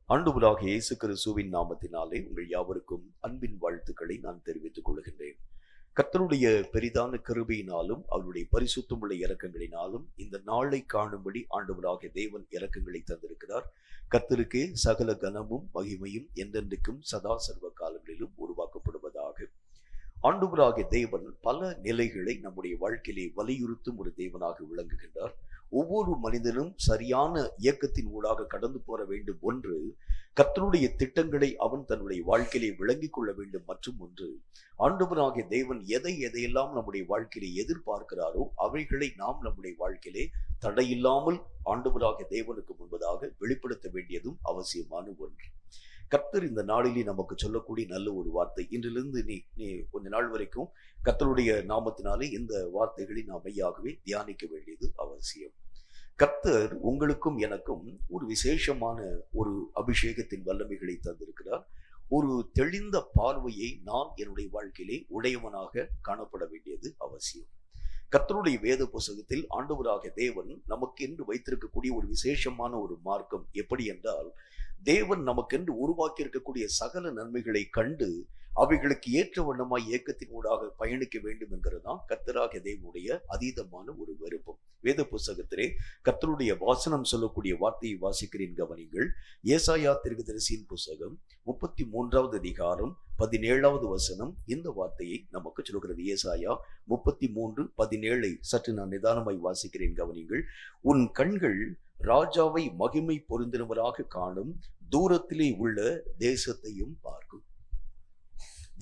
ஆண்டவராகிய இயேசு கிறிஸ்துவின் நாமத்தினாலே உங்கள் யாவருக்கும் அன்பின் வாழ்த்துக்களை நான் தெரிவித்துக் கொள்கின்றேன். கர்த்தருடைய பெரிதான கிருபையினாலும் அவருடைய பரிசுத்தமுள்ள இரக்கங்களினாலும் இந்த நாளை காணும்படி ஆண்டவராகிய தேவன் இரக்கங்களை தந்திருக்கிறார். கர்த்தருக்கே சகல கனமும் மகிமையும் என்றென்றைக்கும் சதா சர்வ காலங்களிலும் உருவாக்கப்படுவதாக. ஆண்டவராகிய தேவன் பல நிலைகளை நம்முடைய வாழ்க்கையிலே வலியுறுத்தும் ஒரு தேவனாக விளங்குகின்றார். ஒவ்வொரு மனிதனும் சரியான இயக்கத்தின் ஊடாக கடந்து போற வேண்டும் ஒன்று, கர்த்தருடைய திட்டங்களை அவன் தன்னுடைய வாழ்க்கையிலே விளங்கிக் கொள்ள வேண்டும். மற்றும் ஒன்று, ஆண்டவராகிய தேவன் எதையெல்லாம் நம்முடைய வாழ்க்கையிலே எதிர்பார்க்கிறாரோ அவைகளை நாம் நம்முடைய வாழ்க்கையிலே தடையில்லாமல் ஆண்டவராகிய தேவனுக்கு முன்பதாக வெளிப்படுத்த வேண்டியதும் அவசியமான ஒன்று. கர்த்தர் இந்த நாளிலே நமக்கு சொல்லக்கூடிய நல்ல ஒரு வார்த்தை. இன்றிலிருந்து நீ கொஞ்ச நாள் வரைக்கும் கர்த்தருடைய நாமத்தினாலே இந்த வார்த்தைகளை நாம் மெய்யாகவே தியானிக்க வேண்டியது அவசியம். கர்த்தர் உங்களுக்கும் எனக்கும் ஒரு விசேஷமான ஒரு அபிஷேகத்தின் வல்லமைகளை தந்திருக்கிறார். ஒரு தெளிந்த பார்வையை நான் என்னுடைய வாழ்க்கையிலே உடையவனாக காணப்பட வேண்டியது அவசியம். கர்த்தருடைய வேத புத்தகத்தில் ஆண்டவராகிய தேவன் நமக்கு என்று வைத்திருக்கக்கூடிய ஒரு விசேஷமான ஒரு மார்க்கம் எப்படி என்றால், தேவன் நமக்கென்று உருவாக்கி இருக்கக்கூடிய சகல நன்மைகளை கண்டு அவைகளுக்கு ஏற்ற வண்ணமாய் இயக்கத்தின் ஊடாக பயணிக்க வேண்டும் என்கிறதுதான் கர்த்தராகிய தேவனுடைய அதீதமான ஒரு விருப்பம். வேத புத்தகத்திலே கர்த்தருடைய வாசனம் சொல்லக்கூடிய வார்த்தையை வாசிக்கிறேன், கவனிங்கள். ஏசாயா தீர்க்கதரிசியின் புத்தகம் 33வது அதிகாரம் 17வது வசனம் இந்த வார்த்தையை நமக்கு சொல்கிறது. ஏசாயா 33:17 சற்று நான் நிதானமாய் வாசிக்கிறேன், கவனிங்கள். உன் கண்கள் ராஜாவை மகிமை பொருந்தினவராக காணும், தூரத்திலே உள்ள தேசத்தையும் பார்க்கும்.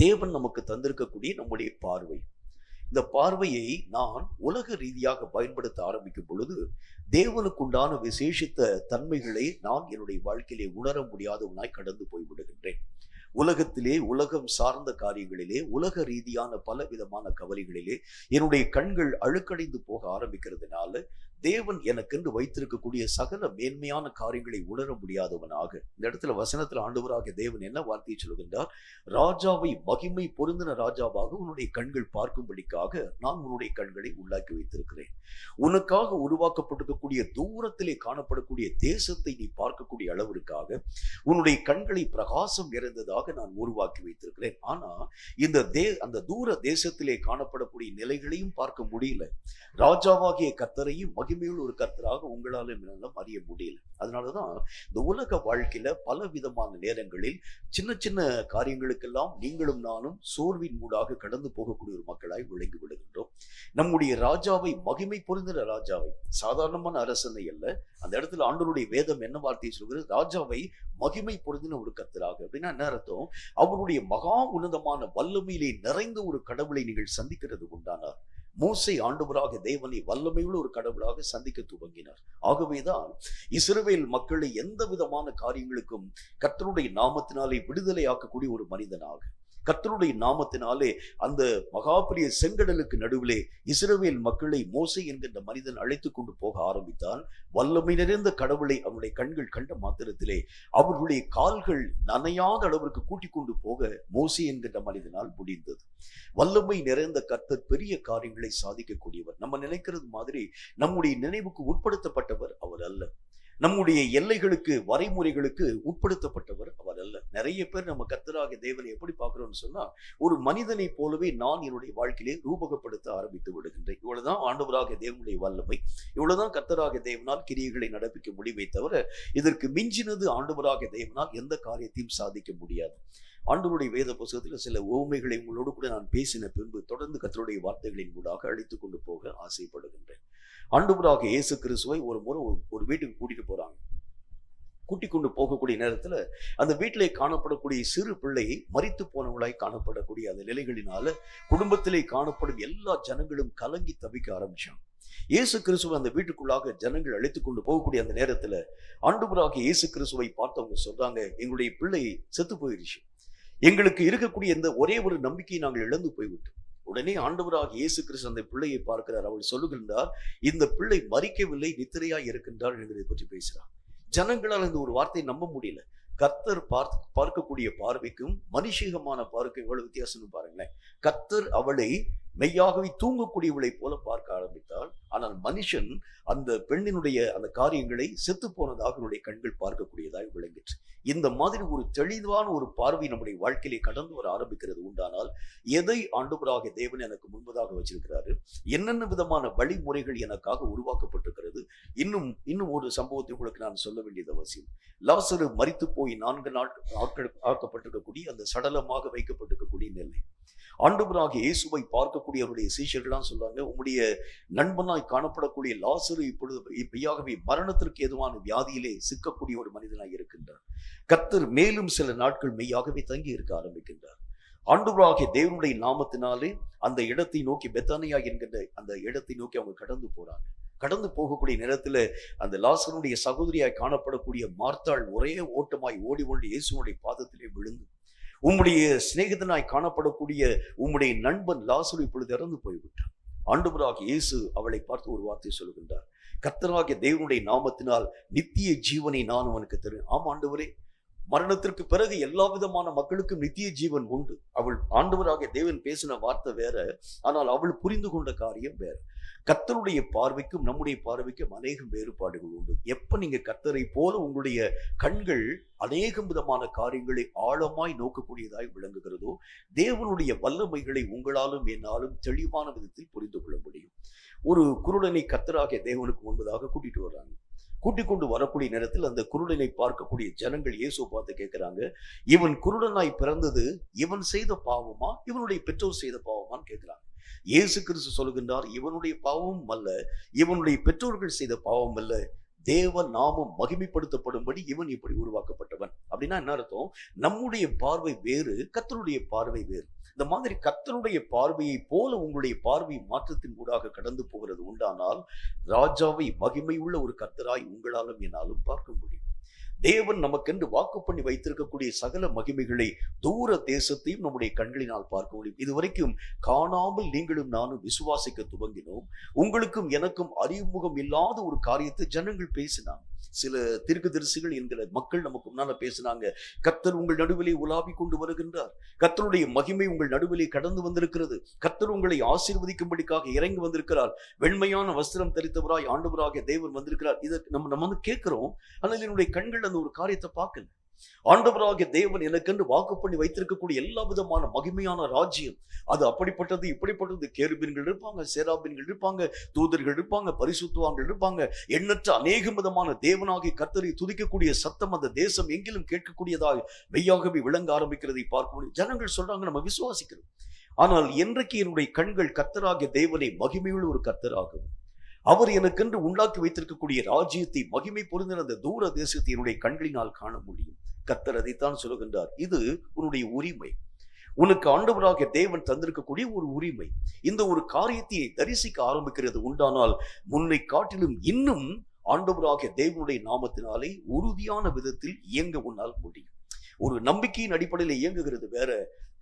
தேவன் நமக்கு தந்திருக்கக்கூடிய நம்முடைய பார்வை, இந்த பார்வையை நான் உலக ரீதியாக பயன்படுத்த ஆரம்பிக்கும் பொழுது தேவனுக்குண்டான விசேஷித்த தன்மைகளை நான் என்னுடைய வாழ்க்கையிலே உணர முடியாதவனாய் கடந்து போய்விடுகின்றேன். உலகத்திலே, உலகம் சார்ந்த காரியங்களிலே, உலக ரீதியான பல விதமான கவலைகளிலே என்னுடைய கண்கள் அழுக்கடைந்து போக ஆரம்பிக்கிறதுனால தேவன் எனக்கென்று வைத்திருக்கக்கூடிய சகல மேன்மையான காரியங்களை உணர முடியாதவனாக, இந்த இடத்துல வசனத்துல ஆண்டவராகிய தேவன் என்ன வார்த்தையை சொல்கின்றார்? ராஜாவை மகிமை பொருந்தின ராஜாவாக உன்னுடைய கண்கள் பார்க்கும்படிக்காக நான் உன்னுடைய கண்களை உள்ளாக்கி வைத்திருக்கிறேன். உனக்காக உருவாக்கப்பட்டிருக்கக்கூடிய தூரத்திலே காணப்படக்கூடிய தேசத்தை நீ பார்க்கக்கூடிய அளவிற்காக உன்னுடைய கண்களை பிரகாசம் நிறைந்ததாக நான் உருவாக்கி வைத்திருக்கிறேன். ஆனா அந்த தூர தேசத்திலே காணப்படக்கூடிய நிலைகளையும் பார்க்க முடியல. ராஜாவாகிய கர்த்தரையும் மகிமையுள்ள ஒரு கர்த்தராக உங்களால் என்னாலும் அறிய முடியல. அதனாலதான் இந்த உலக வாழ்க்கையில பல விதமான நேரங்களில் சின்ன சின்ன காரியங்களுக்கெல்லாம் நீங்களும் நானும் சோர்வின் மூடாக கடந்து போகக்கூடிய ஒரு மக்களாய் விளங்கி விடுகின்றோம். நம்முடைய ராஜாவை, மகிமை பொருந்தின ராஜாவை, சாதாரணமான அரசனை அல்ல, அந்த இடத்துல ஆண்டவருடைய வேதம் என்ன வார்த்தையை சொல்கிறது? ராஜாவை மகிமை பொருந்தின ஒரு கர்த்தராக. அப்படின்னா என்ன அர்த்தம்? அவருடைய மகா உன்னதமான வல்லமையிலே நிறைந்த ஒரு கடவுளை நீங்கள் சந்திக்கிறது உண்டானார். மோசே ஆண்டவராக தேவனை வல்லமையுள்ள ஒரு கடவுளாக சந்திக்க துவங்கினார். ஆகவேதான் இஸ்ரவேல் மக்களை எந்த விதமான காரியங்களுக்கும் கர்த்தருடைய நாமத்தினாலே விடுதலை ஆக்கக்கூடிய ஒரு மனிதனாக, கர்த்தருடைய நாமத்தினாலே அந்த மகாபெரிய செங்கடலுக்கு நடுவிலே இஸ்ரவேல் மக்களை மோசே என்கின்ற மனிதன் அழைத்து கொண்டு போக ஆரம்பித்தான். வல்லமை நிறைந்த கடவுளை அவருடைய கண்கள் கண்ட மாத்திரத்திலே அவர்களுடைய கால்கள் நனையாத அளவிற்கு கூட்டிக் கொண்டு போக மோசே என்கின்ற மனிதனால் முடிந்தது. வல்லமை நிறைந்த கர்த்தர் பெரிய காரியங்களை சாதிக்கக்கூடியவர். நம்ம நினைக்கிறது மாதிரி நம்முடைய நினைவுக்கு உட்படுத்தப்பட்டவர் அவர் அல்ல. நம்முடைய எல்லைகளுக்கு, வரைமுறைகளுக்கு உட்படுத்தப்பட்டவர் அவர் அல்ல. நிறைய பேர் நம்ம கர்த்தராகிய தேவனை எப்படி பார்க்கிறோம்னு சொன்னா, ஒரு மனிதனை போலவே நான் என்னுடைய வாழ்க்கையிலே ரூபகப்படுத்த ஆரம்பித்து விடுகின்றேன். இவ்வளவுதான் ஆண்டவராகிய தேவனுடைய வல்லமை, இவ்வளவுதான் கர்த்தராகிய தேவனால் கிரியைகளை நடப்பிக்க முடியுமே தவிர இதற்கு மிஞ்சினது ஆண்டவராகிய தேவனால் எந்த காரியத்தையும் சாதிக்க முடியாது. ஆண்டவருடைய வேத புத்தகத்தில் சில உவமைகளை உங்களோடு கூட நான் பேசின பின்பு தொடர்ந்து கர்த்தருடைய வார்த்தைகளின் மூலமாக அழைத்து கொண்டு போக ஆசைப்படுகின்றேன். ஆண்டவராகிய இயேசு கிறிஸ்துவை ஒரு முறை ஒரு வீட்டுக்கு கூட்டிட்டு போறாங்க. கூட்டிக் கொண்டு போகக்கூடிய நேரத்துல அந்த வீட்டிலே காணப்படக்கூடிய சிறு பிள்ளை மரித்து போனவளாய் காணப்படக்கூடிய அந்த நிலைகளினால குடும்பத்திலே காணப்படும் எல்லா ஜனங்களும் கலங்கி தவிக்க ஆரம்பிச்சாங்க. இயேசு கிறிஸ்துவை அந்த வீட்டுக்குள்ளாக ஜனங்கள் அழைத்துக் கொண்டு போகக்கூடிய அந்த நேரத்துல ஆண்டவராகிய இயேசு கிறிஸ்துவை பார்த்தவங்க சொல்றாங்க, எங்களுடைய பிள்ளை செத்து போயிடுச்சு, எங்களுக்கு இருக்கக்கூடிய இந்த ஒரே ஒரு நம்பிக்கையை நாங்கள் இழந்து போய்விட்டோம். உடனே ஆண்டவராகிய இயேசு கிறிஸ்து அந்த பிள்ளையை பார்க்கிறார். அவள் சொல்லுகின்றார், இந்த பிள்ளை மரிக்கவில்லை, நித்திரையாய் இருக்கின்றார் என்பதை பற்றி பேசுறார். ஜனங்களால் இந்த ஒரு வார்த்தையை நம்ப முடியல. கர்த்தர் பார்க்கக்கூடிய பார்வைக்கும் மனுஷிகமான பார்வைக்கும் எவ்வளவு வித்தியாசம்னு பாருங்களேன். கர்த்தர் அவளை மெய்யாகவே தூங்கக்கூடியவளை போல பார்க்க ஆரம்பித்தால், ஆனால் மனுஷன் அந்த பெண்ணினுடைய அந்த காரியங்களை செத்து போனதாக அவருடைய கண்கள் பார்க்கக்கூடியதாக விளங்கிற்று. இந்த மாதிரி ஒரு தெளிவான ஒரு பார்வை நம்முடைய வாழ்க்கையிலே கடந்து வர ஆரம்பிக்கிறது உண்டானால், எதை ஆண்டவராகிய தேவன் எனக்கு முன்பதாக வச்சிருக்கிறாரு, என்னென்ன விதமான வழிமுறைகள் எனக்காக உருவாக்கப்பட்டிருக்கிறது. இன்னும் ஒரு சம்பவத்தை உங்களுக்கு நான் சொல்ல வேண்டியது அவசியம். லாசரு மரித்து போய் 4 நாட்கள் ஆக்கப்பட்டிருக்கக்கூடிய அந்த சடலமாக வைக்கப்பட்டிருக்கக்கூடிய நிலை, ஆண்டவராகிய இயேசுவை பார்க்கக்கூடிய அவருடைய சீஷர்கள்லாம் சொல்றாங்க, உம்முடைய நண்பனாய் காணப்படக்கூடிய லாசரு இப்பொழுது மெய்யாகவே மரணத்திற்கு எதுவான வியாதியிலே சிக்கக்கூடிய ஒரு மனிதனாய் இருக்கின்றார். கர்த்தர் மேலும் சில நாட்கள் மெய்யாகவே தங்கி இருக்க ஆரம்பிக்கின்றார். ஆண்டவராகிய தேவனுடைய நாமத்தினாலே அந்த இடத்தை நோக்கி, பெத்தானியா என்கின்ற அந்த இடத்தை நோக்கி அவங்க கடந்து போறாங்க. கடந்து போகக்கூடிய நேரத்துல அந்த லாசருடைய சகோதரியாய் காணப்படக்கூடிய மார்த்தாள் ஒரே ஓட்டமாய் ஓடி கொண்டு இயேசுனுடைய பாதத்திலே விழுந்து, உம்முடைய சிநேகிதனாய் காணப்படக்கூடிய உம்முடைய நண்பன் லாசரு இப்பொழுது இறந்து போய்விட்டான். ஆண்டவராகிய இயேசு அவளை பார்த்து ஒரு வார்த்தை சொல்கின்றார், கர்த்தராகிய தேவனுடைய நாமத்தினால் நித்திய ஜீவனை நான் அவனுக்கு தருவேன். ஆம் ஆண்டவரே, மரணத்திற்கு பிறகு எல்லா விதமான மக்களுக்கும் நித்திய ஜீவன் உண்டு. அவள் ஆண்டவராகிய தேவன் பேசின வார்த்தை வேற, ஆனால் அவள் புரிந்து கொண்ட காரியம் வேற. கர்த்தருடைய பார்வைக்கும் நம்முடைய பார்வைக்கும் அநேகம் வேறுபாடுகள் உண்டு. எப்ப நீங்க கர்த்தரை போல உங்களுடைய கண்கள் அநேகம் விதமான காரியங்களை ஆழமாய் நோக்கக்கூடியதாய் விளங்குகிறதோ, தேவனுடைய வல்லமைகளை உங்களாலும் என்னாலும் தெளிவான விதத்தில் புரிந்து கொள்ள முடியும். ஒரு குருடனை கர்த்தராகிய தேவனுக்கு முன்பதாக கூட்டிட்டு வர்றாங்க. கூட்டிக் கொண்டு வரக்கூடிய நேரத்தில் அந்த குருடனை பார்க்கக்கூடிய ஜனங்கள் இயேசுவை பார்த்து கேட்கிறாங்க, இவன் குருடனாய் பிறந்தது இவன் செய்த பாவமா, இவனுடைய பெற்றோர் செய்த பாவமான்னு கேட்கிறாங்க. இயேசு கிறிஸ்து சொல்கின்றார், இவனுடைய பாவமும் அல்ல, இவனுடைய பெற்றோர்கள் செய்த பாவம் அல்ல, தேவ நாமம் மகிமைப்படுத்தப்படும்படி இவன் இப்படி உருவாக்கப்பட்டவன். அப்படின்னா என்ன அர்த்தம்? நம்முடைய பார்வை வேறு, கர்த்தருடைய பார்வை வேறு. இந்த மாதிரி கர்த்தருடைய பார்வையை போல உங்களுடைய பார்வை மாற்றத்தின் ஊடாக கடந்து போகிறது உண்டானால், ராஜாவை மகிமை உள்ள ஒரு கர்த்தராய் உங்களாலும் என்னாலும் பார்க்க முடியும். தேவன் நமக்கென்று வாக்கு பண்ணி வைத்திருக்கக்கூடிய சகல மகிமைகளை தூர தேசத்தையும் நம்முடைய கண்களினால் பார்க்க முடியும். இதுவரைக்கும் காணாமல் நீங்களும் நானும் விசுவாசிக்க துவங்கினோம். உங்களுக்கும் எனக்கும் அறிமுகம் இல்லாத ஒரு காரியத்தை ஜனங்கள் பேசினாங்க. சில தீர்க்கதரிசிகள் என்கிற மக்கள் நமக்கு முன்னால பேசினாங்க, கர்த்தர் உங்கள் நடுவிலே உலாவி கொண்டு வருகின்றார், கர்த்தருடைய மகிமை உங்கள் நடுவிலே கடந்து வந்திருக்கிறது, கர்த்தர் உங்களை ஆசீர்வதிக்கும்படிக்காக இறங்கி வந்திருக்கிறார், வெண்மையான வஸ்திரம் தரித்தவராய் ஆண்டவராகிய தேவன் வந்திருக்கிறார். இதை நம்ம வந்து கேட்கிறோம். ஆனால் என்னுடைய கண்கள் அந்த ஒரு காரியத்தை பார்க்கல. ஆண்டவராகிய தேவன் எனக்கென்று வாக்கு பண்ணி வைத்திருக்கக்கூடிய எல்லா விதமான மகிமையான ராஜ்யம் அது அப்படிப்பட்டது, இப்படிப்பட்டது. கேருபீன்கள் இருப்பாங்க, சேராபீன்கள் இருப்பாங்க, தூதர்கள் இருப்பாங்க, பரிசுத்தவான்கள் இருப்பாங்க, எண்ணற்ற அநேக விதமான தேவனாகிய கர்த்தரை துதிக்கக்கூடிய சத்தம் அந்த தேசம் எங்கிலும் கேட்கக்கூடியதாக மெய்யாகவே விளங்க ஆரம்பிக்கிறதை பார்க்க முடியும். ஜனங்கள் சொல்றாங்க, நம்ம விசுவாசிக்கிறோம். ஆனால் என்றைக்கு என்னுடைய கண்கள் கர்த்தராகிய தேவனை மகிமையுள்ள ஒரு கர்த்தராகவும், அவர் எனக்கென்று உண்டாக்கி வைத்திருக்கக்கூடிய ராஜ்யத்தை மகிமை பொருந்தின அந்த தூர தேசத்தை என்னுடைய கண்களினால் காண முடியும். கர்த்தர் அதைத்தான் சொல்லுகின்றார், இது உன்னுடைய உரிமை, உனக்கு ஆண்டவராகிய தேவன் தந்திருக்கக்கூடிய ஒரு உரிமை. இந்த ஒரு காரியத்தை தரிசிக்க ஆரம்பிக்கிறது உண்டானால், முன்னை காட்டிலும் இன்னும் ஆண்டவராகிய தேவனுடைய நாமத்தினாலே உறுதியான விதத்தில் இயங்க உன்னால் முடியும். ஒரு நம்பிக்கையின் அடிப்படையில் இயங்குகிறது வேற,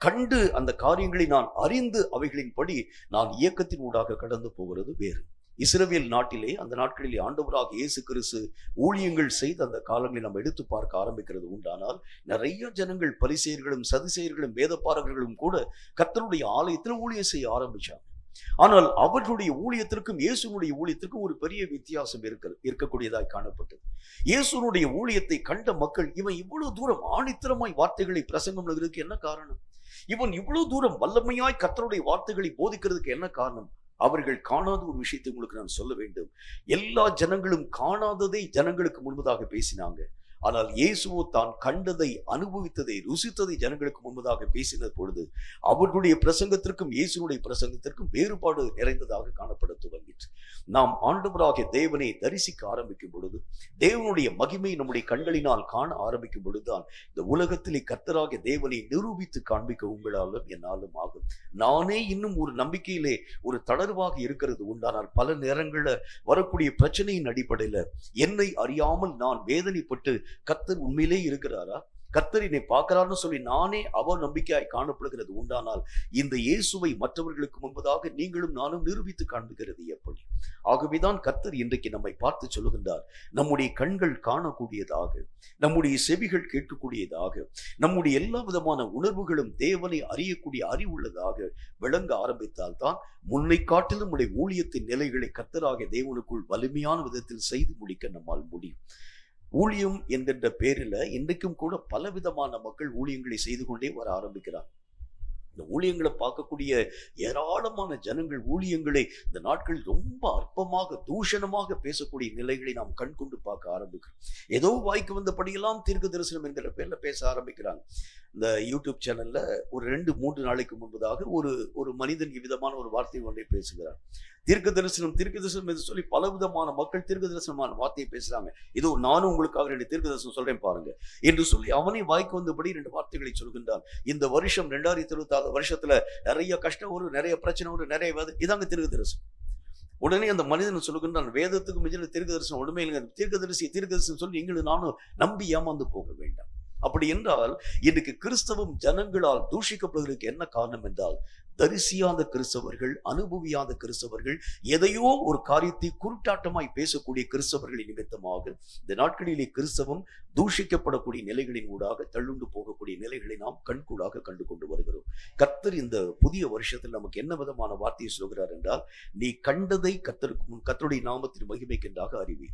கண்டு அந்த காரியங்களை நான் அறிந்து அவைகளின்படி நான் இயக்கத்தின் ஊடாக கடந்து போகிறது வேறு. இஸ்ரவேல் நாட்டிலே அந்த நாட்களிலே ஆண்டவராக இயேசு கிறிஸ்து ஊழியங்கள் செய்த அந்த காலங்களை நம்ம எடுத்து பார்க்க ஆரம்பிக்கிறது உண்டானால், நிறைய ஜனங்கள் பரிசேயர்களும் சதுசேயர்களும் வேதபாரகர்களும் கூட கர்த்தருடைய ஆலயத்தில் ஊழியம் செய்ய ஆரம்பிச்சாங்க. ஆனால் அவர்களுடைய ஊழியத்திற்கும் இயேசுனுடைய ஊழியத்திற்கும் ஒரு பெரிய வித்தியாசம் இருக்கக்கூடியதாய் காணப்பட்டது. இயேசுனுடைய ஊழியத்தை கண்ட மக்கள், இவன் இவ்வளவு தூரம் ஆணித்தரமாய் வார்த்தைகளை பிரசங்கம் பண்ணுவதற்கு என்ன காரணம்? இவன் இவ்வளவு தூரம் வல்லமையாய் கர்த்தருடைய வார்த்தைகளை போதிக்கிறதுக்கு என்ன காரணம்? அவர்கள் காணாத ஒரு விஷயத்தை உங்களுக்கு நான் சொல்ல வேண்டும். எல்லா ஜனங்களும் காணாததை ஜனங்களுக்கு முன்பதாக பேசினாங்க. ஆனால் இயேசுவோ தான் கண்டதை, அனுபவித்ததை, ருசித்ததை ஜனங்களுக்கு முன்பதாக பேசின பொழுது அவர்களுடைய பிரசங்கத்திற்கும் இயேசுனுடைய பிரசங்கத்திற்கும் வேறுபாடு நிறைந்ததாக காணப்பட துவங்கிற்று. நாம் ஆண்டவராகிய தேவனை தரிசிக்க ஆரம்பிக்கும் பொழுது, தேவனுடைய மகிமை நம்முடைய கண்களினால் காண ஆரம்பிக்கும் பொழுதுதான் இந்த உலகத்திலே கர்த்தராகிய தேவனை நிரூபித்து காண்பிக்க உங்களாலும் என்னாலும் ஆகும். நானே இன்னும் ஒரு நம்பிக்கையிலே ஒரு தளர்வாக இருக்கிறது உண்டானால், பல நேரங்களில் வரக்கூடிய பிரச்சனையின் அடிப்படையில் என்னை அறியாமல் நான் வேதனைப்பட்டு, கர்த்தர் உண்மையிலே இருக்கிறாரா, கர்த்தர் என்னை பார்க்கிறார்னு சொல்லி நானே அவநம்பிக்கையாய் காணப்படுகிறது உண்டானால் இந்த இயேசுவை மற்றவர்களுக்கு முன்பதாக நீங்களும் நானும் நிரூபித்து காண்பிக்கிறது எப்படி? ஆகவேதான் கர்த்தர் இன்றைக்கு நம்மை பார்த்து சொல்லுகின்றார், நம்முடைய கண்கள் காணக்கூடியதாக, நம்முடைய செவிகள் கேட்கக்கூடியதாக, நம்முடைய எல்லா விதமான உணர்வுகளும் தேவனை அறியக்கூடிய அறிவுள்ளதாக விளங்க ஆரம்பித்தால்தான் முன்னை காட்டிலும் உடைய ஊழியத்தின் நிலைகளை கர்த்தராகிய தேவனுக்குள் வலிமையான விதத்தில் செய்து முடிக்க நம்மால் முடியும். ஊழியம் என்கின்ற பேரில் இன்றைக்கும் கூட பலவிதமான மக்கள் ஊழியங்களை செய்து கொண்டே வர ஆரம்பிக்கிறார். இந்த ஊழியங்களை பார்க்கக்கூடிய ஏராளமான ஜனங்கள் ஊழியங்களை இந்த நாட்கள் ரொம்ப அற்பமாக தூஷணமாக பேசக்கூடிய நிலைகளை நாம் கண் கொண்டு பார்க்க ஆரம்பிக்கிறோம். ஏதோ வாய்க்கு வந்தபடியெல்லாம் தீர்க்க தரிசனம் என்கிற பேர்ல பேச ஆரம்பிக்கிறாங்க. இந்த யூடியூப் சேனல்ல ஒரு 2-3 நாளைக்கு முன்பதாக ஒரு மனிதன் விதமான ஒரு வார்த்தை ஒன்றை பேசுகிறார். தீர்க்க தரிசனம் என்று சொல்லி பல விதமான மக்கள் தீர்க்க தரிசனமான வார்த்தையை பேசுறாங்க. இதோ நானும் உங்களுக்காக 2 தீர்க்க தரிசனம் சொல்றேன் பாருங்க என்று சொல்லி அவனை வாய்க்கு வந்தபடி 2 வார்த்தைகளை சொல்கின்றான். இந்த வருஷம் 2026 வருஷத்துல நிறைய கஷ்டம் வரும், நிறைய பிரச்சனை வரும், நிறைய இதாங்க தீர்க்க தரிசனம். உடனே அந்த மனிதன் சொல்லுகின்றான், வேதத்துக்கு மிஞ்சின தீர்க்க தரிசனம் ஒன்றுமே இல்லைங்க, தீர்க்க தரிசனம் சொல்லி நீங்களும் நானும் நம்பி ஏமாந்து போக வேண்டாம். அப்படி என்றால் இன்றைக்கு கிறிஸ்தவம் ஜனங்களால் தூஷிக்கப்படுவதற்கு என்ன காரணம் என்றால், தரிசியாத கிறிஸ்தவர்கள், அனுபவியாத கிறிஸ்தவர்கள், எதையோ ஒரு காரியத்தை குருட்டாட்டமாய் பேசக்கூடிய கிறிஸ்தவர்களின் நிமித்தமாக இந்த நாட்களிலே கிறிஸ்தவம் தூஷிக்கப்படக்கூடிய நிலைகளின் ஊடாக தள்ளுண்டு போகக்கூடிய நிலைகளை நாம் கண்கூடாக கண்டு கொண்டு வருகிறோம். கர்த்தர் இந்த புதிய வருஷத்தில் நமக்கு என்ன விதமான வார்த்தையை சொல்கிறார் என்றால், நீ கண்டதை கர்த்தருக்கு முன் கர்த்தருடைய நாமத்தின் மகிமைக்கென்றாக அறிவி.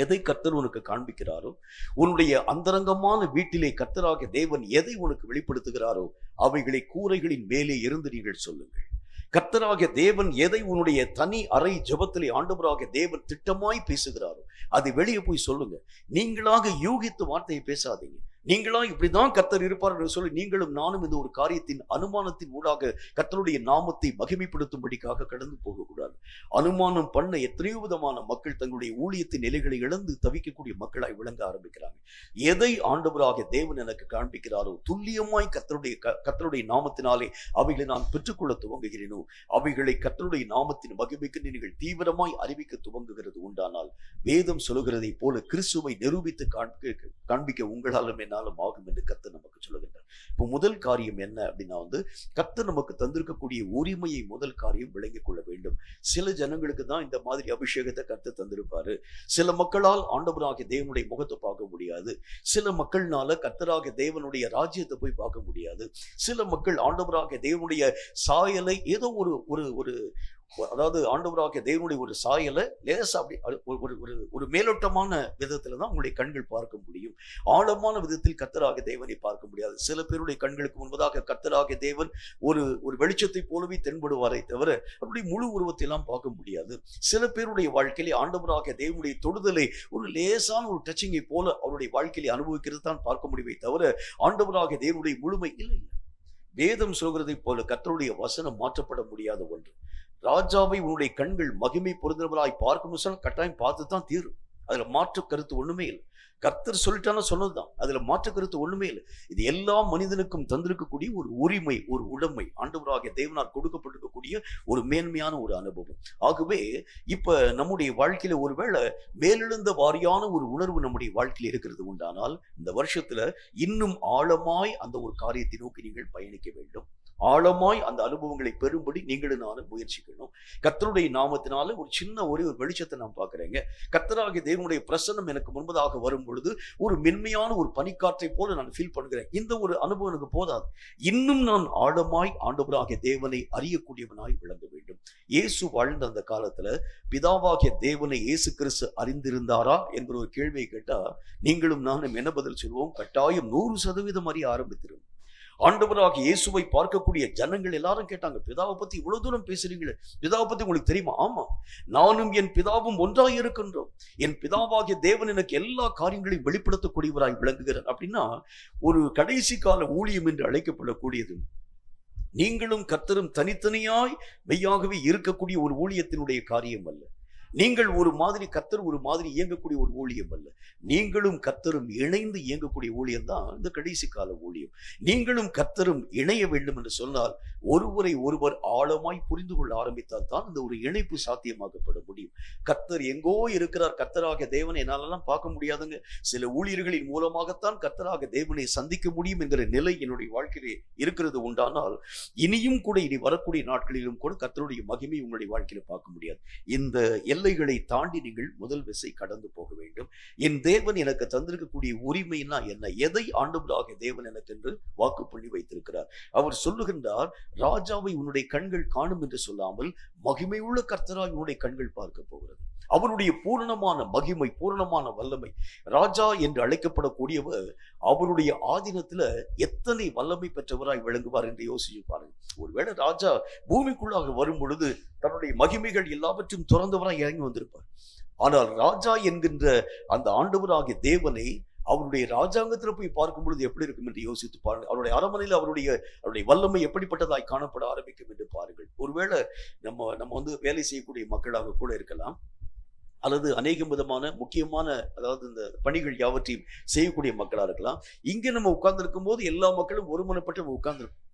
எதை கர்த்தர் உனக்கு காண்பிக்கிறாரோ, உன்னுடைய அந்தரங்கமான வீட்டிலே கர்த்தராகிய தேவன் எதை உனக்கு வெளிப்படுத்துகிறாரோ அவைகளை கூரைகளின் மேலே இருந்து நீங்கள் சொல்லுங்கள். கர்த்தராகிய தேவன் எதை உன்னுடைய தனி அறை ஜெபத்திலே ஆண்டவராகிய தேவன் திட்டமாய் பேசுகிறாரோ அதை வெளியே போய் சொல்லுங்க. நீங்களாக யூகித்து வார்த்தையை பேசாதீங்க. நீங்களா இப்படிதான் கர்த்தர் இருப்பார் என்று சொல்லி நீங்களும் நானும் இந்த ஒரு காரியத்தின் அனுமானத்தின் ஊடாக கர்த்தருடைய நாமத்தை மகிமைப்படுத்தும்படிக்காக கடந்து போகக்கூடாது. அனுமானம் பண்ண எத்தனையோ விதமான மக்கள் தங்களுடைய ஊழியத்தின் நிலைகளை இழந்து தவிக்கக்கூடிய மக்களாய் விளங்க ஆரம்பிக்கிறாங்க. எதை ஆண்டவராகிய தேவன் எனக்கு காண்பிக்கிறாரோ துல்லியமாய் கர்த்தருடைய நாமத்தினாலே அவைகளை நான் பெற்றுக்கொள்ள துவங்குகிறேனோ அவைகளை கர்த்தருடைய நாமத்தின் மகிமைக்கு நீங்கள் தீவிரமாய் அறிவிக்க துவங்குகிறது உண்டானால் வேதம் சொல்லுகிறதை போல கிறிஸ்துவை நிரூபித்து காண்பிக்க உங்களாலும் என்ன ஆகும் என்று கர்த்தர் நமக்கு சொல்லுகின்றார். இப்போ முதல் காரியம் என்ன அப்படின்னா, கர்த்தர் நமக்கு தந்திருக்கக்கூடிய உரிமையை முதல் காரியம் விளங்கிக் கொள்ள வேண்டும். சில ஜனங்களுக்கு தான் இந்த மாதிரி அபிஷேகத்தை கர்த்தர் தந்திருப்பாரு. சில மக்களால் ஆண்டவராகிய தேவனுடைய முகத்தை பார்க்க முடியாது. சில மக்கள்னால கர்த்தராகிய தேவனுடைய ராஜ்யத்தை போய் பார்க்க முடியாது. சில மக்கள் ஆண்டவராகிய தேவனுடைய சாயலை ஏதோ ஒரு அதாவது ஆண்டவராகிய தேவனுடைய ஒரு சாயலை லேசா அப்படி ஒரு மேலோட்டமான விதத்துல தான் உங்களுடைய கண்கள் பார்க்க முடியும். ஆழமான விதத்தில் கர்த்தராகிய தேவனை பார்க்க முடியாது. சில பேருடைய கண்களுக்கு முன்பதாக கர்த்தராகிய தேவன் ஒரு வெளிச்சத்தை போலவே தென்படுவாரை தவிர அவருடைய முழு உருவத்தை எல்லாம் பார்க்க முடியாது. சில பேருடைய வாழ்க்கையிலே ஆண்டவராகிய தேவனுடைய தொடுதலை ஒரு லேசான ஒரு டச்சிங்கை போல அவருடைய வாழ்க்கையிலே அனுபவிக்கிறது தான் பார்க்க முடியுமே தவிர ஆண்டவராகிய தேவனுடைய முழுமை இல்லை. வேதம் சொல்கிறதை போல கர்த்தருடைய வசனம் மாற்றப்பட முடியாத ஒன்று. ராஜாவை உன்னுடைய கண்கள் மகிமை பொருந்தவராய் பார்க்கணும்னு சொன்னா கட்டாயம் பார்த்து தான் தீரும். அதுல மாற்று கருத்து ஒண்ணுமே இல்லை. கர்த்தர் சொல்லிட்டான சொன்னதுதான், அதுல மாற்று கருத்து ஒண்ணுமே இல்லை. இது எல்லா மனிதனுக்கும் தந்திருக்கக்கூடிய ஒரு உரிமை, ஒரு உடைமை, ஆண்டவராகிய தேவனால் கொடுக்கப்பட்டிருக்கக்கூடிய ஒரு மேன்மையான ஒரு அனுபவம். ஆகவே இப்ப நம்முடைய வாழ்க்கையில ஒருவேளை மேலெழுந்த வாரியான ஒரு உணர்வு நம்முடைய வாழ்க்கையில் இருக்கிறது உண்டானால் இந்த வருஷத்துல இன்னும் ஆழமாய் அந்த ஒரு காரியத்தை நோக்கி நீங்கள் பயணிக்க வேண்டும். ஆழமாய் அந்த அனுபவங்களை பெறும்படி நீங்களும் நானும் முயற்சிக்கணும். கர்த்தருடைய நாமத்தினால ஒரு சின்ன ஒரு வெளிச்சத்தை நான் பார்க்கிறேங்க. கர்த்தராகிய தேவனுடைய பிரசன்னம் எனக்கு முன்பதாக வரும் பொழுது ஒரு மென்மையான ஒரு பனிக்காற்றை போல நான் ஃபீல் பண்ணுகிறேன். இந்த ஒரு அனுபவம் எனக்கு போதாது. இன்னும் நான் ஆழமாய் ஆண்டவராகிய தேவனை அறியக்கூடியவனாய் விளங்க வேண்டும். இயேசு வாழ்ந்த அந்த காலத்துல பிதாவாகிய தேவனை இயேசு கிறிஸ்து அறிந்திருந்தாரா என்கிற ஒரு கேள்வியை கேட்டா நீங்களும் நானும் என்ன பதில் சொல்வோம்? கட்டாயம் 100% அறிய ஆரம்பித்திருந்தோம். ஆண்டவராகிய இயேசுவை பார்க்கக்கூடிய ஜனங்கள் எல்லாரும் கேட்டாங்க, பிதாவை பத்தி இவ்வளவு தூரம் பேசுறீங்களே, பிதாவை பத்தி உங்களுக்கு தெரியுமா? ஆமா, நானும் என் பிதாவும் ஒன்றாய் இருக்கின்றோம். என் பிதாவாகிய தேவன் எனக்கு எல்லா காரியங்களையும் வெளிப்படுத்தக்கூடியவராய் விளங்குகிறார். அப்படின்னா ஒரு கடைசி கால ஊழியம் என்று அழைக்கப்படக்கூடியது நீங்களும் கர்த்தரும் தனித்தனியாய் மெய்யாகவே இருக்கக்கூடிய ஒரு ஊழியத்தினுடைய காரியம் அல்ல. நீங்கள் ஒரு மாதிரி, கர்த்தர் ஒரு மாதிரி இயங்கக்கூடிய ஒரு ஊழியம் அல்ல. நீங்களும் கர்த்தரும் இணைந்து இயங்கக்கூடிய ஊழியம் தான் இந்த கடைசி கால ஊழியம். நீங்களும் கர்த்தரும் இணைய வேண்டும் என்று சொன்னால், ஒருவரை ஒருவர் ஆழமாய் புரிந்து கொள்ள ஆரம்பித்தால் தான் இந்த ஒரு இணைப்பு சாத்தியமாக்கப்பட முடியும். கர்த்தர் எங்கோ இருக்கிறார், கர்த்தராக தேவனை என்னாலெல்லாம் பார்க்க முடியாதுங்க, சில ஊழியர்களின் மூலமாகத்தான் கர்த்தராக தேவனை சந்திக்க முடியும் என்கிற நிலை என்னுடைய வாழ்க்கையிலே இருக்கிறது உண்டானால், இனியும் கூட இனி வரக்கூடிய நாட்களிலும் கூட கர்த்தருடைய மகிமை உங்களுடைய வாழ்க்கையில பார்க்க முடியாது. இந்த எல்லைகளை தாண்டி நீங்கள் முதல் விசை கடந்து போக வேண்டும். என் தேவன் எனக்கு தந்திருக்கக்கூடிய உரிமைனா என்ன, எதை ஆண்டவராக தேவன் எனக்கு என்று வாக்கு பண்ணி வைத்திருக்கிறார். அவர் சொல்லுகின்றார், ராஜாவை உன்னுடைய கண்கள் காணும் என்று சொல்லாமல் மகிமை உள்ள கர்த்தராய் உன்னுடைய கண்கள் பார்க்க போகிறது. அவருடைய பூரணமான மகிமை, பூரணமான வல்லமை. ராஜா என்று அழைக்கப்படக்கூடியவர் அவருடைய ஆதீனத்துல எத்தனை வல்லமை பெற்றவராய் விளங்குவார் என்று யோசிச்சு பாருங்க. ஒருவேளை ராஜா பூமிக்குள்ளாக வரும் பொழுது தன்னுடைய மகிமைகள் எல்லாவற்றையும் துறந்தவராய் இறங்கி வந்திருப்பார். ஆனால் ராஜா என்கின்ற அந்த ஆண்டவராகிய தேவனை அவருடைய ராஜாங்கத்துல போய் பார்க்கும் பொழுது எப்படி இருக்கும் என்று யோசித்து பாருங்கள். அவருடைய அரண்மனையில் அவருடைய வல்லமை எப்படிப்பட்டதாய் காணப்பட ஆரம்பிக்கும் என்று பாருங்கள். ஒருவேளை நம்ம வந்து வேலை செய்யக்கூடிய மக்களாக கூட இருக்கலாம், அல்லது அநேக விதமான முக்கியமான, அதாவது இந்த பணிகள் யாவற்றையும் செய்யக்கூடிய மக்களா இருக்கலாம். இங்க நம்ம உட்கார்ந்து இருக்கும் போது எல்லா மக்களும் ஒருமனப்பட்டு நம்ம உட்கார்ந்துருக்கோம்.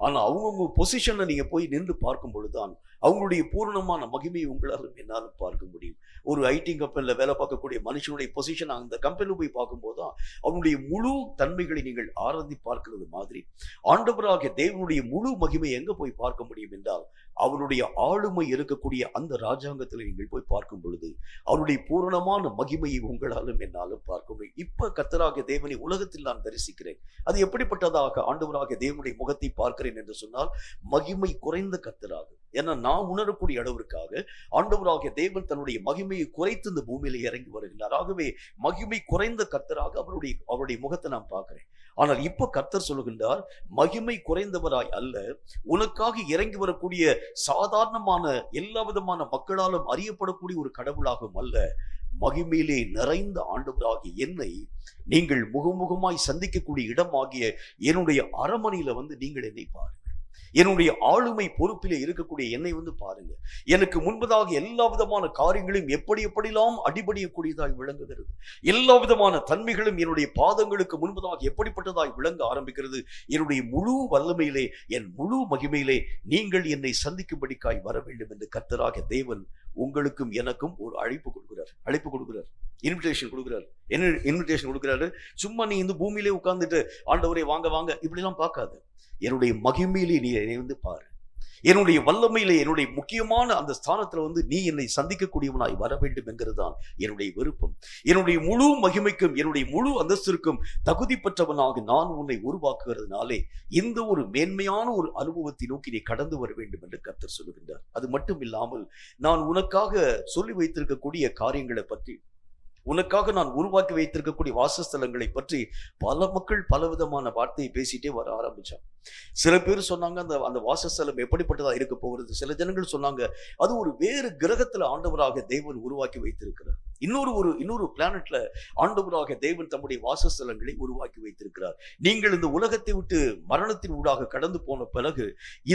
ஆனா அவங்கவுங்க பொசிஷன்ல நீங்க போய் நின்று பார்க்கும் பொழுதுதான் அவங்களுடைய பூரணமான மகிமையை உங்களாலும் என்னாலும் பார்க்க முடியும். ஒரு ஐடி கம்பெனில வேலை பார்க்கக்கூடிய மனுஷனுடைய பொசிஷன் அந்த கம்பெனில போய் பார்க்கும்போது தான் அவனுடைய முழு தன்மைகளை நீங்கள் ஆராய்ந்து பார்க்கிறது மாதிரி ஆண்டவராகிய தேவனுடைய முழு மகிமை எங்க போய் பார்க்க முடியும் என்றால், அவருடைய ஆளுமை இருக்கக்கூடிய அந்த ராஜாங்கத்தில் நீங்கள் போய் பார்க்கும் பொழுது அவருடைய பூரணமான மகிமையை உங்களாலும் என்னாலும் பார்க்க முடியும். இப்ப கர்த்தராகிய தேவனை உலகத்தில் நான் தரிசிக்கிறேன். அது எப்படிப்பட்டதாக ஆண்டவராகிய தேவனுடைய முகத்தை பார்க்கிறேன் என்று சொன்னால், மகிமை குறைந்த கர்த்தராக, ஏன்னா நான் உணரக்கூடிய அளவிற்காக ஆண்டவராகிய தேவன் தன்னுடைய மகிமையை குறைத்து இந்த பூமியில இறங்கி வருகிறார். ஆகவே மகிமை குறைந்த கர்த்தராக அவருடைய முகத்தை நான் பார்க்கிறேன். ஆனால் இப்ப கர்த்தர் சொல்லுகின்றார், மகிமை குறைந்தவராய் அல்ல, உனக்காக இறங்கி வரக்கூடிய சாதாரணமான எல்லா விதமான மக்களாலும் அறியப்படக்கூடிய ஒரு கடவுளாகவும் அல்ல, மகிமையிலே நிறைந்த ஆண்டவராகிய என்னை நீங்கள் முகமுகமாய் சந்திக்கக்கூடிய இடமாகிய என்னுடைய அரண்மனையில வந்து நீங்கள் என்னை பாருங்கள். என்னுடைய ஆளுமை பொறுப்பிலே இருக்கக்கூடிய என்னை வந்து பாருங்க. எனக்கு முன்பதாக எல்லா விதமான காரியங்களையும் எப்படியெல்லாம் அடிபடியக்கூடியதாய் விளங்குகிறது. எல்லா விதமான தன்மைகளும் என்னுடைய பாதங்களுக்கு முன்பதாக எப்படிப்பட்டதாய் விளங்க ஆரம்பிக்கிறது. என்னுடைய முழு வல்லமையிலே, என் முழு மகிமையிலே நீங்கள் என்னை சந்திக்கும்படிக்காய் வர வேண்டும் என்று கர்த்தராகிய தேவன் உங்களுக்கும் எனக்கும் ஒரு அழைப்பு கொடுக்கிறார், இன்விடேஷன் கொடுக்கிறார். என்ன இன்விடேஷன் கொடுக்கிறாரு? சும்மா நீ இந்த பூமியிலே உட்கார்ந்துட்டு ஆண்டவரே வாங்க வாங்க இப்படிலாம் பார்க்காது. என்னுடைய மகிமையிலே நீ என்னை வந்து பாரு, என்னுடைய வல்லமையிலே, என்னுடைய முக்கியமான அந்த ஸ்தானத்துல வந்து நீ என்னை சந்திக்கக்கூடியவனாய் வர வேண்டும் என்கிறது தான் என்னுடைய விருப்பம். என்னுடைய முழு மகிமைக்கும் என்னுடைய முழு அந்தஸ்திற்கும் தகுதி பெற்றவனாக நான் உன்னை உருவாக்குகிறதுனாலே இந்த ஒரு மேன்மையான ஒரு அனுபவத்தை நோக்கி நீ கடந்து வர வேண்டும் என்று கர்த்தர் சொல்லுகின்றார். அது மட்டும் இல்லாமல், நான் உனக்காக சொல்லி வைத்திருக்கக்கூடிய காரியங்களை பற்றி, உனக்காக நான் உருவாக்கி வைத்திருக்கக்கூடிய வாசஸ்தலங்களை பற்றி பல மக்கள் பல விதமான வார்த்தையை பேசிட்டே வர ஆரம்பிச்சாங்க. சில பேர் சொன்னாங்க அந்த வாசஸ்தலம் எப்படிப்பட்டதா இருக்க போகிறது. சில ஜனங்கள் சொன்னாங்க அது ஒரு வேறு கிரகத்துல ஆண்டவராக தேவன் உருவாக்கி வைத்திருக்கிறார். இன்னொரு பிளானட்ல ஆண்டவராக தேவன் தம்முடைய வாசஸ்தலங்களை உருவாக்கி வைத்திருக்கிறார். நீங்கள் இந்த உலகத்தை விட்டு மரணத்தின் ஊடாக கடந்து போன பிறகு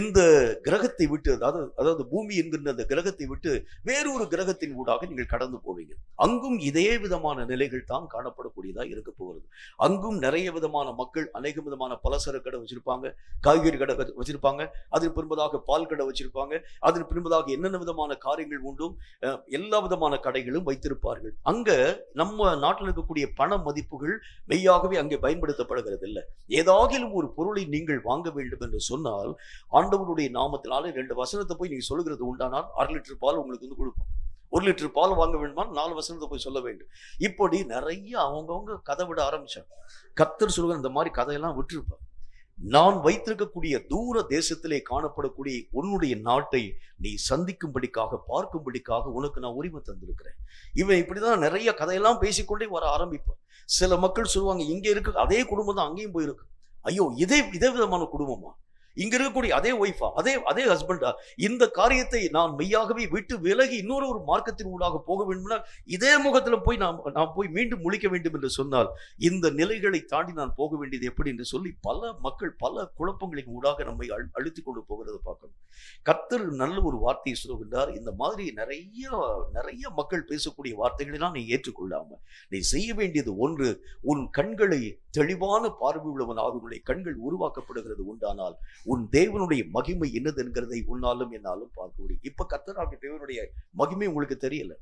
இந்த கிரகத்தை விட்டு, அதாவது பூமி என்கின்ற அந்த கிரகத்தை விட்டு வேறொரு கிரகத்தின் ஊடாக நீங்கள் கடந்து போவீங்க. அங்கும் இதே விதமான நிலைகள் தான் காணப்படக்கூடியதா இருக்க போகிறது. அங்கும் நிறைய விதமான மக்கள் அநேக விதமான பலசர கடை வச்சிருப்பாங்க, காய்கறி கடை வச்சிருப்பாங்க, அதன் பின்பதாக பால் கடை வச்சிருப்பாங்க, அதன் பின்பதாக என்னென்ன விதமான காரியங்கள் உண்டும் எல்லா விதமான கடைகளும் வைத்திருப்பார்கள். அங்க நம்ம நாட்டில் இருக்கக்கூடிய பண மதிப்புகள் மெய்யாகவே அங்கே பயன்படுத்தப்படுகிறது இல்லை. ஏதாகிலும் ஒரு பொருளை நீங்கள் வாங்க வேண்டும் என்று சொன்னால் ஆண்டவருடைய நாமத்தினாலே 2 வசனத்தை போய் நீங்க சொல்லுகிறது உண்டானால் 1/2 லிட்டர் பால் உங்களுக்கு வந்து கொடுப்போம். 1 லிட்டர் பால் வாங்க வேண்டுமா 4 வசனத்தை போய் சொல்ல வேண்டும். இப்படி நிறைய அவங்கவுங்க கதை விட ஆரம்பிச்சாங்க. கர்த்தர் சொல்லுங்க, இந்த மாதிரி கதையெல்லாம் விட்டுருப்பாங்க. நான் வைத்திருக்கக்கூடிய தூர தேசத்திலே காணப்படக்கூடிய உன்னுடைய நாட்டை நீ சந்திக்கும்படிக்காக, பார்க்கும்படிக்காக உனக்கு நான் உரிமை தந்திருக்கிறேன். இவன் இப்படிதான் நிறைய கதையெல்லாம் பேசிக்கொண்டே வர ஆரம்பிப்பான். சில மக்கள் சொல்லுவாங்க, இங்க இருக்கு அதே குடும்பம் தான் அங்கேயும் போயிருக்கு. ஐயோ, இதே விதமான குடும்பமா? இங்க இருக்கக்கூடிய அதே ஒய்ஃபா, அதே அதே ஹஸ்பண்டா, இந்த காரியத்தை நான் மெய்யாகவே விட்டு விலகி இன்னொரு ஒரு மார்க்கத்தின் ஊடாக போக வேண்டும்னா இதே முகத்துல போய் நான் போய் மீண்டும் முழிக்க வேண்டும் என்று சொன்னால் இந்த நிலைகளை தாண்டி நான் போக வேண்டியது எப்படி என்று சொல்லி பல மக்கள் பல குழப்பங்களின் ஊடாக நம்மை அழுத்திக் கொண்டு போகிறத பார்க்கணும். கர்த்தர் நல்ல ஒரு வார்த்தையை சொல்கின்றார். இந்த மாதிரி நிறைய மக்கள் பேசக்கூடிய வார்த்தைகளெல்லாம் நீ ஏற்றுக்கொள்ளாம நீ செய்ய வேண்டியது ஒன்று, உன் கண்களை தெளிவான பார்வை உள்ளவனாக உன்னுடைய கண்கள் உருவாக்கப்படுகிறது உண்டானால் உன் தேவனுடைய மகிமை என்னது என்கிறதை உன்னாலும் என்னாலும் பார்க்க முடியும். இப்ப கர்த்தராகிய தேவனுடைய மகிமை உங்களுக்கு தெரியல.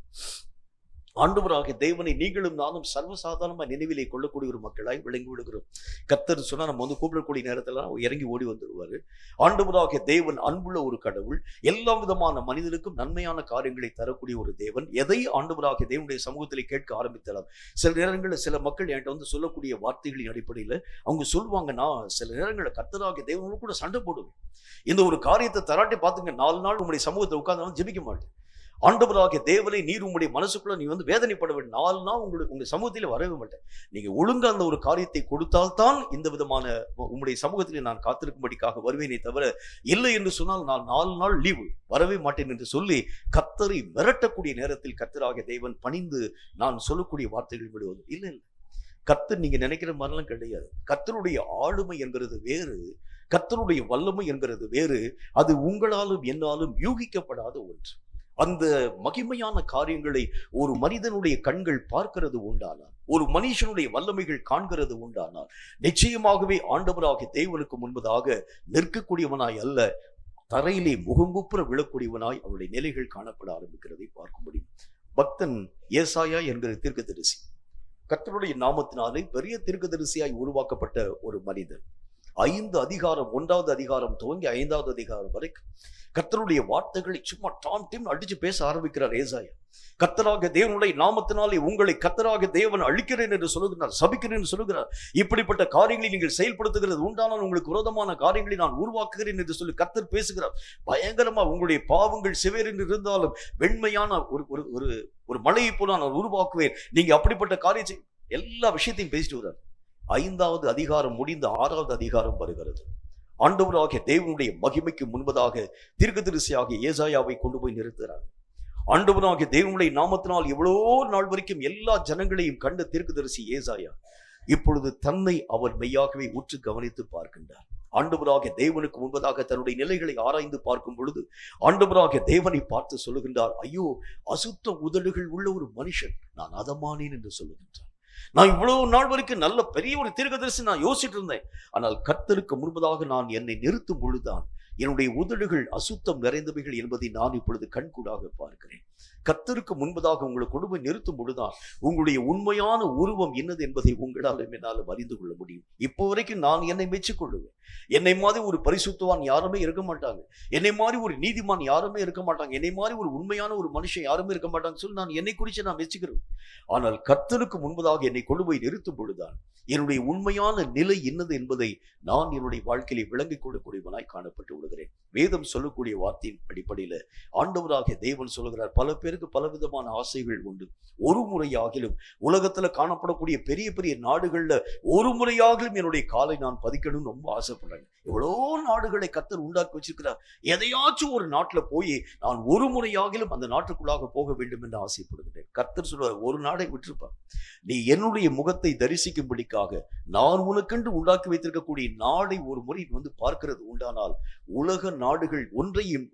ஆண்டவராகிய தேவனை நீங்களும் நானும் சர்வசாதாரணமா நினைவிலே கொள்ளக்கூடிய ஒரு மக்களாய் விளங்கி விடுகிறோம். கர்த்தர் சொன்னா நம்ம வந்து கூப்பிடக்கூடிய நேரத்துல இறங்கி ஓடி வந்துடுவாரு. ஆண்டவராகிய தேவன் அன்புள்ள ஒரு கடவுள், எல்லா விதமான மனிதனுக்கும் நன்மையான காரியங்களை தரக்கூடிய ஒரு தேவன். எதை ஆண்டவராகிய தேவனுடைய சமூகத்திலே கேட்க ஆரம்பித்தலாம். சில நேரங்களில் சில மக்கள் என்கிட்ட வந்து சொல்லக்கூடிய வார்த்தைகளின் அடிப்படையில் அவங்க சொல்லுவாங்க, நான் சில நேரங்களில் கர்த்தராகிய தேவனோடு கூட சண்டை போடுவேன். இந்த ஒரு காரியத்தை தராட்டி பார்த்துங்க, 4 நாள் உங்களுடைய சமூகத்தை உட்கார்ந்தாலும் ஜெபிக்க மாட்டேன். ஆண்டவராகிய தேவனை நீர் உங்களுடைய மனசுக்குள்ள நீ வந்து வேதனைப்பட வேண்டும். 4 நாள் உங்க சமூகத்திலே வரவே மாட்டேன். நீங்க ஒழுங்கா அந்த ஒரு காரியத்தை கொடுத்தால்தான் இந்த விதமான உங்களுடைய சமூகத்திலே நான் காத்திருக்கும்படிக்காக வருவேனே தவிர இல்லை என்று சொன்னால் நான் 4 நாள் லீவு வரவே மாட்டேன் என்று சொல்லி கர்த்தரை மிரட்டக்கூடிய நேரத்தில் கர்த்தராகிய தேவன் பணிந்து நான் சொல்லக்கூடிய வார்த்தைகள் விடுவது இல்லை. கர்த்தர் நீங்க நினைக்கிற மாதிரிலாம் கிடையாது. கர்த்தருடைய ஆளுமை என்கிறது வேறு, கர்த்தருடைய வல்லமை என்கிறது வேறு. அது உங்களாலும் என்னாலும் யூகிக்கப்படாத ஒன்று. அந்த மகிமையான காரியங்களை ஒரு மனிதனுடைய கண்கள் பார்க்கிறது உண்டானால், ஒரு மனுஷனுடைய வல்லமைகள் காண்கிறது உண்டானால், நிச்சயமாகவே ஆண்டவராகிய தேவனுக்கு முன்பதாக நிற்கக்கூடியவனாய் அல்ல, தரையிலே முகங்குப்புற விழக்கூடியவனாய் அவருடைய நிலைகள் காணப்பட ஆரம்பிக்கிறதை பார்க்க முடியும். பக்தன் ஏசாயா என்கிற தீர்க்கதரிசி கர்த்தருடைய நாமத்தினாலே பெரிய தீர்க்கதரிசியாய் உருவாக்கப்பட்ட ஒரு மனிதன். 5 அதிகாரம் 1வது அதிகாரம் துவங்கி 5வது அதிகாரம் வரைக்கும் கர்த்தருடைய வார்த்தைகளை சும்மா டாம் டீம் அடிச்சு பேச ஆரம்பிக்கிறார் ஏசாயா. கர்த்தராகிய தேவனுடைய நாமத்தினாலே உங்களை கர்த்தராகிய தேவன் அழிக்கிறேன் என்று சொல்லுகிறார், சபிக்கிறேன் என்று சொல்லுகிறார். இப்படிப்பட்ட காரியங்களை நீங்கள் செயல்படுத்துகிறது உண்டானால் உங்களுக்கு விரோதமான காரியங்களை நான் உருவாக்குகிறேன் என்று சொல்லி கர்த்தர் பேசுகிறார். பயங்கரமா உங்களுடைய பாவங்கள் சிவேரென்று இருந்தாலும் வெண்மையான ஒரு மலையை போல நான் உருவாக்குவேன், நீங்க அப்படிப்பட்ட காரியம் எல்லா விஷயத்தையும் பேசிட்டு வர்றார். 5வது அதிகாரம் முடிந்த 6வது அதிகாரம் வருகிறது. ஆண்டவராகிய தேவனுடைய மகிமைக்கு முன்பதாக தீர்க்கதரிசியாகிய ஏசாயாவை கொண்டு போய் நிறுத்துகிறார். ஆண்டவராகிய தேவனுடைய நாமத்தினால் எவ்வளோ நாள் வரைக்கும் எல்லா ஜனங்களையும் கண்ட தீர்க்கதரிசி ஏசாயா இப்பொழுது தன்னை அவர் மெய்யாகவே உற்று கவனித்து பார்க்கின்றார். ஆண்டவராகிய தேவனுக்கு முன்பதாக தன்னுடைய நிலைகளை ஆராய்ந்து பார்க்கும் பொழுது ஆண்டவராகிய தேவனை பார்த்து சொல்லுகின்றார், ஐயோ அசுத்த உதடுகள் உள்ள ஒரு மனுஷன், நான் அதமானேன் என்று சொல்லுகின்றார். நான் இவ்வளவு நாள் வரைக்கும் நல்ல பெரிய ஒரு தீர்க்கதரிசி நான் யோசிச்சுட்டு இருந்தேன். ஆனால் கர்த்தருக்கு முன்பதாக நான் என்னை நிறுத்தும் பொழுதுதான் என்னுடைய உதடுகள் அசுத்தம் நிறைந்தவைகள் என்பதை நான் இப்பொழுது கண்கூடாக பார்க்கிறேன். கர்த்தருக்கு முன்பதாக உங்களை கொண்டு போய் நிறுத்தும் பொழுதுதான் உங்களுடைய உண்மையான உருவம் என்னது என்பதை உங்களாலும் என்னாலும் அறிந்து கொள்ள முடியும். இப்போ வரைக்கும் நான் என்னை மெச்சிக்கொள்ளுவேன். என்னை மாதிரி ஒரு பரிசுத்தவான் யாருமே இருக்க மாட்டாங்க, என்னை மாதிரி ஒரு நீதிமான் யாருமே இருக்க மாட்டாங்க, என்னை மாதிரி ஒரு உண்மையான ஒரு மனுஷன் யாருமே இருக்க மாட்டாங்க சொல்லி நான் என்னை குறித்து நான் மெச்சிக்கிறேன். ஆனால் கர்த்தருக்கு முன்பதாக என்னை கொண்டு போய் நிறுத்தும் பொழுதுதான் என்னுடைய உண்மையான நிலை என்னது என்பதை நான் என்னுடைய வாழ்க்கையிலே விளங்கிக் கொள்ளக்கூடியவனாய் காணப்பட்டு விடுகிறேன். வேதம் சொல்லக்கூடிய வார்த்தையின் அடிப்படையில் ஆண்டவராகிய தேவன் சொல்லுகிறார், பல பேருக்கு பலவிதமான ஆசைகள் உண்டு. ஒரு முறையாகிலும் உலகத்துல காணப்படக்கூடிய பெரிய பெரிய நாடுகள்ல ஒரு முறையாகிலும் என்னுடைய காலை நான் பதிக்கணும்னு ரொம்ப ஆசைப்படுறேன். எவ்வளோ நாடுகளை கர்த்தர் உண்டாக்கி வச்சிருக்கிறார். எதையாச்சும் ஒரு நாட்டுல போய் நான் ஒரு முறையாகிலும் அந்த நாட்டுக்குள்ளாக போக வேண்டும் என்று ஆசைப்படுகிறேன். கர்த்தர் சொல்வார், ஒரு நாடை விட்டிருப்பார், நீ என்னுடைய முகத்தை தரிசிக்கும்படிக்காக நான் உனக்கென்று உண்டாக்கி வைத்திருக்கக்கூடிய நாடை ஒரு முறை வந்து பார்க்கிறது உண்டானால் உலக நாடுகள்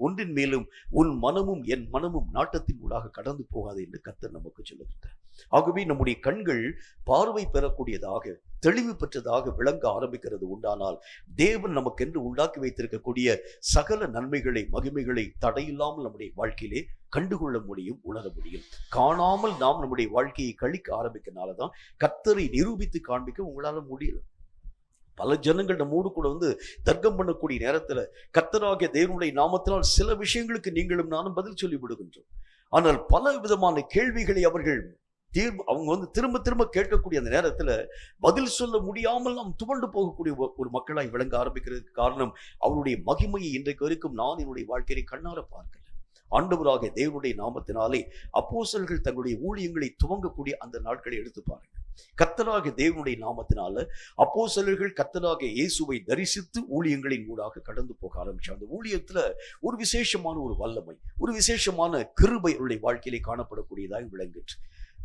ஒன்றின் மேலும் உன் மனமும் என் மனமும் நாட்டத்தின் ஊடாக கடந்து போகாது என்று கர்த்தர் நமக்கு சொல்லுகிறார். ஆகவே நம்முடைய கண்கள் பார்வை பெறக்கூடியதாக தெளிவு பெற்றதாக விளங்க ஆரம்பிக்கிறது உண்டானால் தேவன் நமக்கென்று உண்டாக்கி வைத்திருக்கக்கூடிய சகல நன்மைகளை மகிமைகளை தடையில்லாமல் நம்முடைய வாழ்க்கையிலே கண்டுகொள்ள முடியும், உணர முடியும். காணாமல் நாம் நம்முடைய வாழ்க்கையை கழிக்க ஆரம்பிக்கிறனாலதான் கர்த்தரை நிரூபித்து காண்பிக்க உங்களால முடியல. பல ஜனங்கள் நம்மோடு கூட வந்து தர்க்கம் பண்ணக்கூடிய நேரத்துல கர்த்தராகிய தேவனுடைய நாமத்தினால் சில விஷயங்களுக்கு நீங்களும் நானும் பதில் சொல்லி விடுகின்றோம். ஆனால் பல விதமான கேள்விகளை அவர்கள் அவங்க வந்து திரும்ப திரும்ப கேட்கக்கூடிய அந்த நேரத்துல பதில் சொல்ல முடியாமல் நாம் துவண்டு போகக்கூடிய ஒரு மக்களாய் விளங்க ஆரம்பிக்கிறதுக்கு காரணம் அவருடைய மகிமையை இன்றைக்கு வரைக்கும் நான் என்னுடைய வாழ்க்கையை கண்ணார பார்க்கல. ஆண்டவராகிய தேவனுடைய நாமத்தினாலே அப்போஸ்தலர்கள் தங்களுடைய ஊழியங்களை துவங்கக்கூடிய அந்த நாட்களை எடுத்து பாருங்க. கர்த்தராகிய தேவனுடைய நாமத்தினால அப்போஸ்தலர்கள் கர்த்தராகிய இயேசுவை தரிசித்து ஊழியங்களின் ஊடாக கடந்து போக ஆரம்பிச்சாங்க. அந்த ஊழியத்துல ஒரு விசேஷமான ஒரு வல்லமை, ஒரு விசேஷமான கிருபை அவருடைய வாழ்க்கையிலே காணப்படக்கூடியதாக விளங்கிற்று.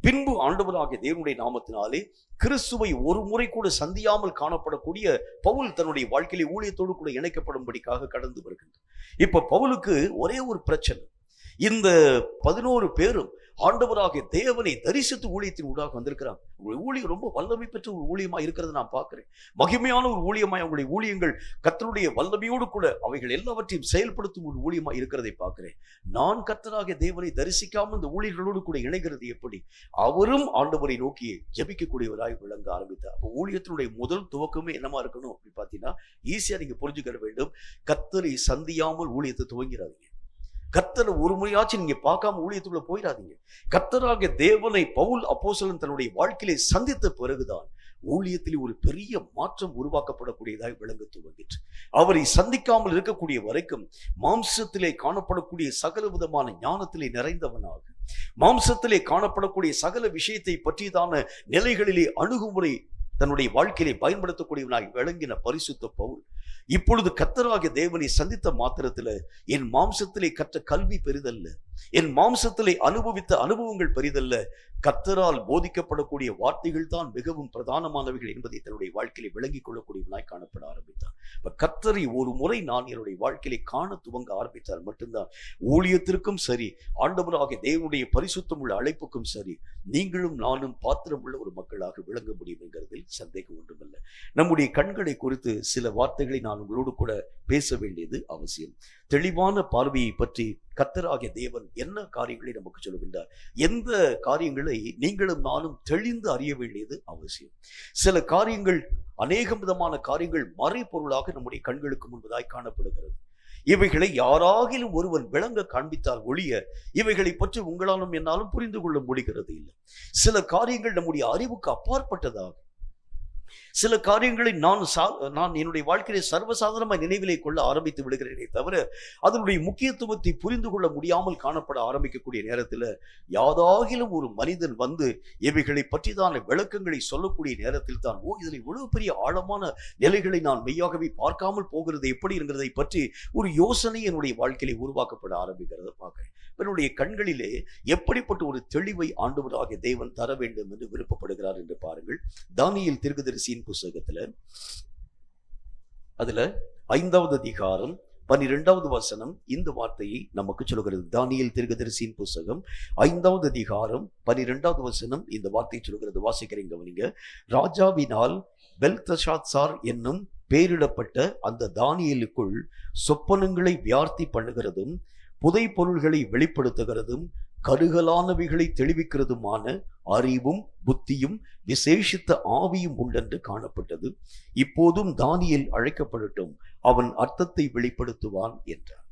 பின்பு ஆண்டவராகிய தேவனுடைய நாமத்தினாலே கிறிஸ்துவை ஒரு முறை கூட சந்தியாமல் காணப்படக்கூடிய பவுல் தன்னுடைய வாழ்க்கையிலே ஊழியத்தோடு கூட இணைக்கப்படும்படிக்காக கடந்து வருகின்றார். இப்ப பவுலுக்கு ஒரே ஒரு பிரச்சனை, இந்த 11 பேரும் ஆண்டவராகிய தேவனை தரிசித்து ஊழியத்தின் ஊடாக வந்திருக்கிறாங்க. உங்களுடைய ஊழியம் ரொம்ப வல்லமை பெற்ற ஒரு ஊழியமா இருக்கிறது நான் பார்க்கிறேன். மகிமையான ஒரு ஊழியமாய் அவங்களுடைய ஊழியங்கள் கர்த்தருடைய வல்லமையோடு கூட அவைகள் எல்லாவற்றையும் செயல்படுத்தும் ஒரு ஊழியமா இருக்கிறதை பார்க்கிறேன். நான் கர்த்தராகிய தேவனை தரிசிக்காமல் இந்த ஊழியர்களோடு கூட இணைகிறது எப்படி? அவரும் ஆண்டவரை நோக்கி ஜெபிக்கக்கூடியவராய் விளங்க ஆரம்பித்தார். அப்போ ஊழியத்தினுடைய முதல் துவக்கமே என்னமா இருக்கணும் அப்படின்னு பார்த்தீங்கன்னா, ஈஸியா நீங்க புரிஞ்சுக்க வேண்டும், கர்த்தரை சந்தியாமல் ஊழியத்தை துவங்கிறாதீங்க. கர்த்தரை ஒரு முறையாச்சும் நீங்க பார்க்காம ஊழியத்துக்குள்ள போயிடாதீங்க. கர்த்தராகிய தேவனை பவுல் அப்போஸ்தலன் தன்னுடைய வாழ்க்கையிலே சந்தித்த பிறகுதான் ஊழியத்திலே ஒரு பெரிய மாற்றம் உருவாக்கப்படக்கூடியதாக விளங்க துவங்கிற்று. அவரை சந்திக்காமல் இருக்கக்கூடிய வரைக்கும் மாம்சத்திலே காணப்படக்கூடிய சகல விதமான ஞானத்திலே நிறைந்தவனாக, மாம்சத்திலே காணப்படக்கூடிய சகல விஷயத்தை பற்றியதான நிலைகளிலே அணுகுமுறை தன்னுடைய வாழ்க்கையிலே பயன்படுத்தக்கூடியவனாய் விளங்கின பரிசுத்த பவுல் இப்பொழுது கர்த்தராகிய தேவனை சந்தித்த மாத்திரத்தில் என் மாம்சத்திலே கற்ற கல்வி பெரிதல்ல, என் மாம்சத்திலே அனுபவித்த அனுபவங்கள் பெரிதல்ல, கர்த்தரால் போதிக்கப்படக்கூடிய வார்த்தைகள் தான் மிகவும் பிரதானமானவைகள் என்பதை தன்னுடைய வாழ்க்கையிலே விளங்கிக் கொள்ளக்கூடியவனாய் காணப்பட ஆரம்பித்தார். இப்ப கர்த்தரை ஒரு முறை நான் என்னுடைய வாழ்க்கையிலே காண துவங்க ஆரம்பித்தால் மட்டும்தான் ஊழியத்திற்கும் சரி, ஆண்டவராகிய தேவனுடைய பரிசுத்தம் உள்ள அழைப்புக்கும் சரி, நீங்களும் நானும் பாத்திரம் உள்ள ஒரு மக்களாக விளங்க முடியும் என்கிறதில் சந்தேகம் ஒன்றுமில்ல. நம்முடைய கண்களை குறித்து சில வார்த்தைகளை நான் உங்களோடு கூட பேச வேண்டியது அவசியம். தெளிவான பார்வையை பற்றி கர்த்தராகிய தேவன் என்ன காரியங்களை நமக்கு சொல்லுகின்றார், எந்த காரியங்களை நீங்களும் நானும் தெளிந்து அறிய வேண்டியது அவசியம். சில காரியங்கள், அநேக விதமான காரியங்கள் மறைபொருளாக நம்முடைய கண்களுக்கு முன்பதாய் காணப்படுகிறது. இவைகளை யாராகிலும் ஒருவன் விளங்க காண்பித்தால் ஒழிய இவைகளை பற்றி உங்களாலும் என்னாலும் புரிந்து கொள்ள முடிகிறது இல்லை. சில காரியங்கள் நம்முடைய அறிவுக்கு அப்பாற்பட்டதாக, சில காரியங்களை நான் என்னுடைய வாழ்க்கையை சர்வசாதாரணமாக நினைவிலே கொள்ள ஆரம்பித்து விடுகிறேனே தவிர அதனுடைய முக்கியத்துவத்தை புரிந்து கொள்ள முடியாமல் காணப்பட ஆரம்பிக்கக்கூடிய நேரத்தில் யாதாகிலும் ஒரு மனிதன் வந்து இவைகளை பற்றிதான விளக்கங்களை சொல்லக்கூடிய நேரத்தில் தான், இதில் இவ்வளவு பெரிய ஆழமான நிலைகளை நான் மெய்யாகவே பார்க்காமல் போகிறது எப்படி என்கிறதை பற்றி ஒரு யோசனை என்னுடைய வாழ்க்கையிலே உருவாக்கப்பட ஆரம்பிக்கிறத பார்க்கிறேன். என்னுடைய கண்களிலே எப்படிப்பட்ட ஒரு தெளிவை ஆண்டவராகிய தேவன் தர வேண்டும் என்று விருப்பப்படுகிறார் என்று பாருங்கள். தானியேல் தீர்க்கதரிசியின் புத்தகத்துல அதுல 5வது அதிகாரம் 12வது வசனம் இந்த வார்த்தையை நமக்கு சொல்கிறது. தானியேல் தீர்க்கதரிசியின் புத்தகம் 5வது அதிகாரம் 12வது வசனம் இந்த வார்த்தையை சொல்கிறது. வாசிக்கிறேன் கவனிங்க. ராஜாவினால் பெல்தஷாத்சார் என்னும் பெயரிடப்பட்ட அந்த தானியேலுக்குள் சொப்பனங்களை வியார்த்தி பண்ணுகிறதும் புதை பொருள்களை வெளிப்படுத்துகிறதும் கருகலானவைகளை தெளிவிக்கிறதுமான அறிவும் புத்தியும் விசேஷித்த ஆவியும் உண்டென்று காணப்பட்டது. இப்போதும் தானியேல் அழைக்கப்படட்டும், அவன் அர்த்தத்தை வெளிப்படுத்துவான் என்றார்.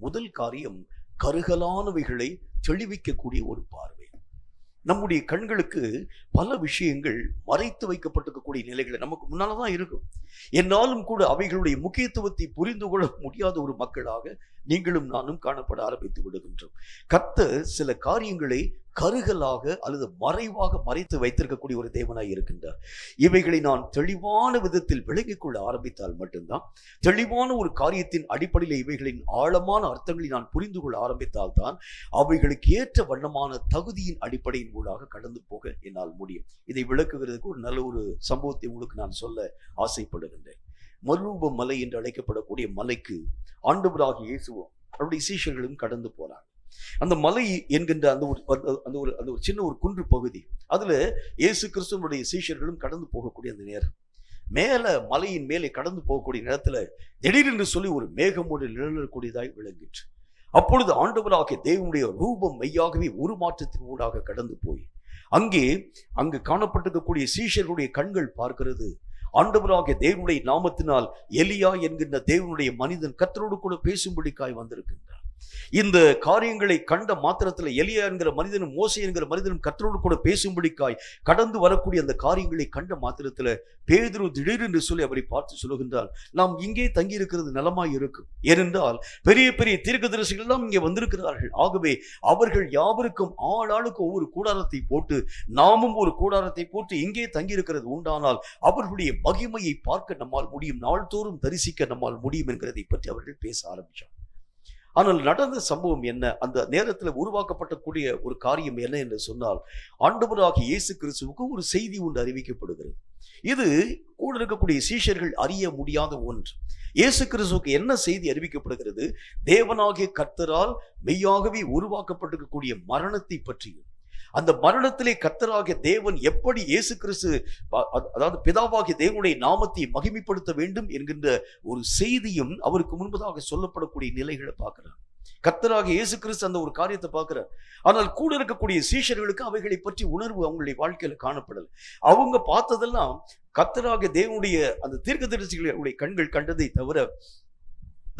முதல் காரியம், கருகலானவைகளை தெளிவிக்கக்கூடிய ஒரு பார்வை. நம்முடைய கண்களுக்கு பல விஷயங்கள் மறைத்து வைக்கப்பட்டிருக்கக்கூடிய நிலைகளை நமக்கு முன்னால்தான் இருக்கும். என்னாலும் கூட அவைகளுடைய முக்கியத்துவத்தை புரிந்து கொள்ள முடியாத ஒரு மக்களாக நீங்களும் நானும் காணப்பட ஆரம்பித்து விடுகின்றோம். கர்த்தர் சில காரியங்களை கருகலாக அல்லது மறைவாக மறைத்து வைத்திருக்கக்கூடிய ஒரு தேவனாய் இருக்கின்றார். இவைகளை நான் தெளிவான விதத்தில் விளங்கிக் கொள்ள ஆரம்பித்தால் மட்டும்தான், தெளிவான ஒரு காரியத்தின் அடிப்படையில் இவைகளின் ஆழமான அர்த்தங்களை நான் புரிந்து கொள்ள ஆரம்பித்தால் தான் அவைகளுக்கு ஏற்ற வண்ணமான தகுதியின் அடிப்படையின் ஊடாக கடந்து போக என்னால் முடியும். இதை விளக்குகிறதுக்கு ஒரு நல்ல ஒரு சம்பவத்தை உங்களுக்கு நான் சொல்ல ஆசைப்படுகின்றேன். மறுரூப மலை என்று அழைக்கப்படக்கூடிய மலைக்கு ஆண்டவராகிய இயேசுவும் அவருடைய சீஷர்களும் கடந்து போறாங்க. அந்த மலை என்கின்ற அந்த ஒரு சின்ன ஒரு குன்று பகுதி, அதுல இயேசு கிறிஸ்துவனுடைய சீஷர்களும் கடந்து போகக்கூடிய அந்த நேரம், மேல மலையின் மேலே கடந்து போகக்கூடிய நேரத்துல திடீரென்று சொல்லி ஒரு மேகமோடு நிழலக்கூடியதாய் விளங்கிற்று. அப்பொழுது ஆண்டவராகிய தேவனுடைய ரூபம் மெய்யாகவே உருமாற்றத்தின் ஊடாக கடந்து போய் அங்கு காணப்பட்டிருக்கக்கூடிய சீஷர்களுடைய கண்கள் பார்க்கிறது, ஆண்டவராகிய தேவனுடைய நாமத்தினால் எலியா என்கின்ற தேவனுடைய மனிதன் கர்த்தரோடு கூட பேசும்படிக்காய் வந்திருக்கின்றார். இந்த காரியங்களை கண்ட மாத்திரத்தில் எலியா என்கிற மனிதனும் மோசே என்கிற மனிதனும் கர்த்தரோடு கூட பேசும்படிக்காய் கடந்து வரக்கூடிய அந்த காரியங்களை கண்ட மாத்திரத்தில் பேதுரு திடீரென்று சொல்லி அவரை பார்த்து சொல்லுகின்றார், நாம் இங்கே தங்கி இருக்கிறது நலமாய் இருக்கும். ஏனென்றால் பெரிய பெரிய தீர்க்கதரிசிகள் எல்லாம் இங்கே வந்திருக்கிறார்கள். ஆகவே அவர்கள் யாவருக்கும் ஆளாளுக்கு ஒவ்வொரு கூடாரத்தை போட்டு நாமும் ஒரு கூடாரத்தை போட்டு இங்கே தங்கி இருக்கிறது உண்டானால் அவர்களுடைய மகிமையை பார்க்க நம்மால் முடியும், நாள்தோறும் தரிசிக்க நம்மால் முடியும் என்கிறதை பற்றி அவர்கள் பேச ஆரம்பித்தார். ஆனால் நடந்த சம்பவம் என்ன? அந்த நேரத்தில் உருவாக்கப்படக்கூடிய ஒரு காரியம் என்ன என்று சொன்னால், ஆண்டவராகிய இயேசு கிறிஸ்துவுக்கு ஒரு செய்தி ஒன்று அறிவிக்கப்படுகிறது. இது கூட இருக்கக்கூடிய சீஷர்கள் அறிய முடியாத ஒன்று. இயேசு கிறிஸ்துவுக்கு என்ன செய்தி அறிவிக்கப்படுகிறது? தேவனாகிய கர்த்தரால் மெய்யாகவே உருவாக்கப்பட்டிருக்கக்கூடிய மரணத்தை பற்றியும், அந்த மரணத்திலே கர்த்தராகிய தேவன் எப்படி இயேசு கிறிஸ்து, அதாவது பிதாவாகிய தேவனுடைய நாமத்தை மகிமைப்படுத்த வேண்டும் என்கின்ற ஒரு செய்தியும் அவருக்கு முன்பதாக சொல்லப்படக்கூடிய நிலைகளை பார்க்கிறார். கர்த்தராகிய இயேசு கிறிஸ்து அந்த ஒரு காரியத்தை பார்க்கிறார். ஆனால் கூட இருக்கக்கூடிய சீஷர்களுக்கு அவைகளை பற்றி உணர்வு அவங்களுடைய வாழ்க்கையில காணப்படல. அவங்க பார்த்ததெல்லாம் கர்த்தராகிய தேவனுடைய அந்த தீர்க்கதரிசிகளுடைய கண்கள் கண்டதை தவிர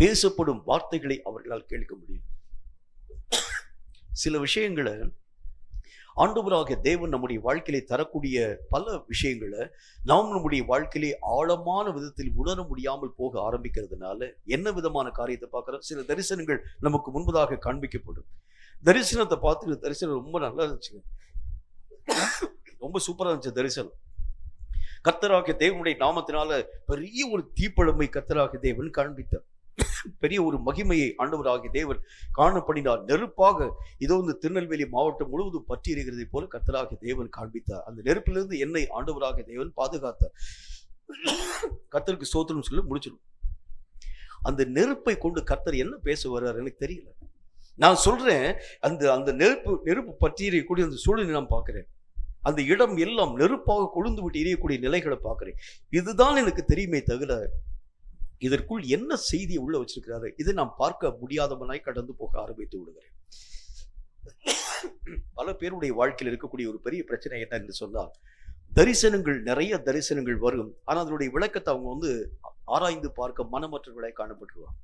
பேசப்படும் வார்த்தைகளை அவர்களால் கேட்க முடியும். சில விஷயங்களை ஆண்டவராகிய தேவன் நம்முடைய வாழ்க்கையிலே தரக்கூடிய பல விஷயங்களை நாம் நம்முடைய வாழ்க்கையிலே ஆழமான விதத்தில் உணர முடியாமல் போக ஆரம்பிக்கிறதுனால என்ன விதமான காரியத்தை பார்க்கிறோம்? சில தரிசனங்கள் நமக்கு முன்பதாக காண்பிக்கப்படும். தரிசனத்தை பார்த்து தரிசனம் ரொம்ப நல்லா இருந்துச்சுங்க, ரொம்ப சூப்பரா இருந்துச்சு தரிசனம். கர்த்தராகிய தேவனுடைய நாமத்தினால பெரிய ஒரு தீப்பழமை கர்த்தராகிய தேவன் காண்பித்தார். பெரிய ஒரு மகிமையை ஆண்டவராகிய தேவன் காணப்படினார். நெருப்பாக இதோ இந்த திருநெல்வேலி மாவட்டம் முழுவதும் பற்றி எறிகிறதை போல கர்த்தராகிய தேவன் காண்பித்தார். அந்த நெருப்பிலிருந்து என்னை ஆண்டவராகிய தேவன் பாதுகாத்தார். கர்த்தருக்கு ஸ்தோத்திரம் சொல்லி முடிச்சிடும். அந்த நெருப்பை கொண்டு கர்த்தர் என்ன பேச வர்றார் எனக்கு தெரியல. நான் சொல்றேன், அந்த அந்த நெருப்பு பற்றி எறியக்கூடிய அந்த சூழலை நான் பார்க்கிறேன். அந்த இடம் எல்லாம் நெருப்பாக கொழுந்து விட்டு எரியக்கூடிய நிலைகளை பார்க்கிறேன். இதுதான் எனக்கு தெரியுமே தவிர இதற்குள் என்ன செய்தியை உள்ள வச்சிருக்கிறாரு இதை நாம் பார்க்க முடியாதவனாய் கடந்து போக ஆரம்பித்து விடுகிறேன். பல பேருடைய வாழ்க்கையில் இருக்கக்கூடிய ஒரு பெரிய பிரச்சனை என்ன என்று சொன்னால், தரிசனங்கள், நிறைய தரிசனங்கள் வரும், ஆனால் அதனுடைய விளக்கத்தை அவங்க ஆராய்ந்து பார்க்க மனமற்றவர்களாய் காணப்பட்டுருவாங்க.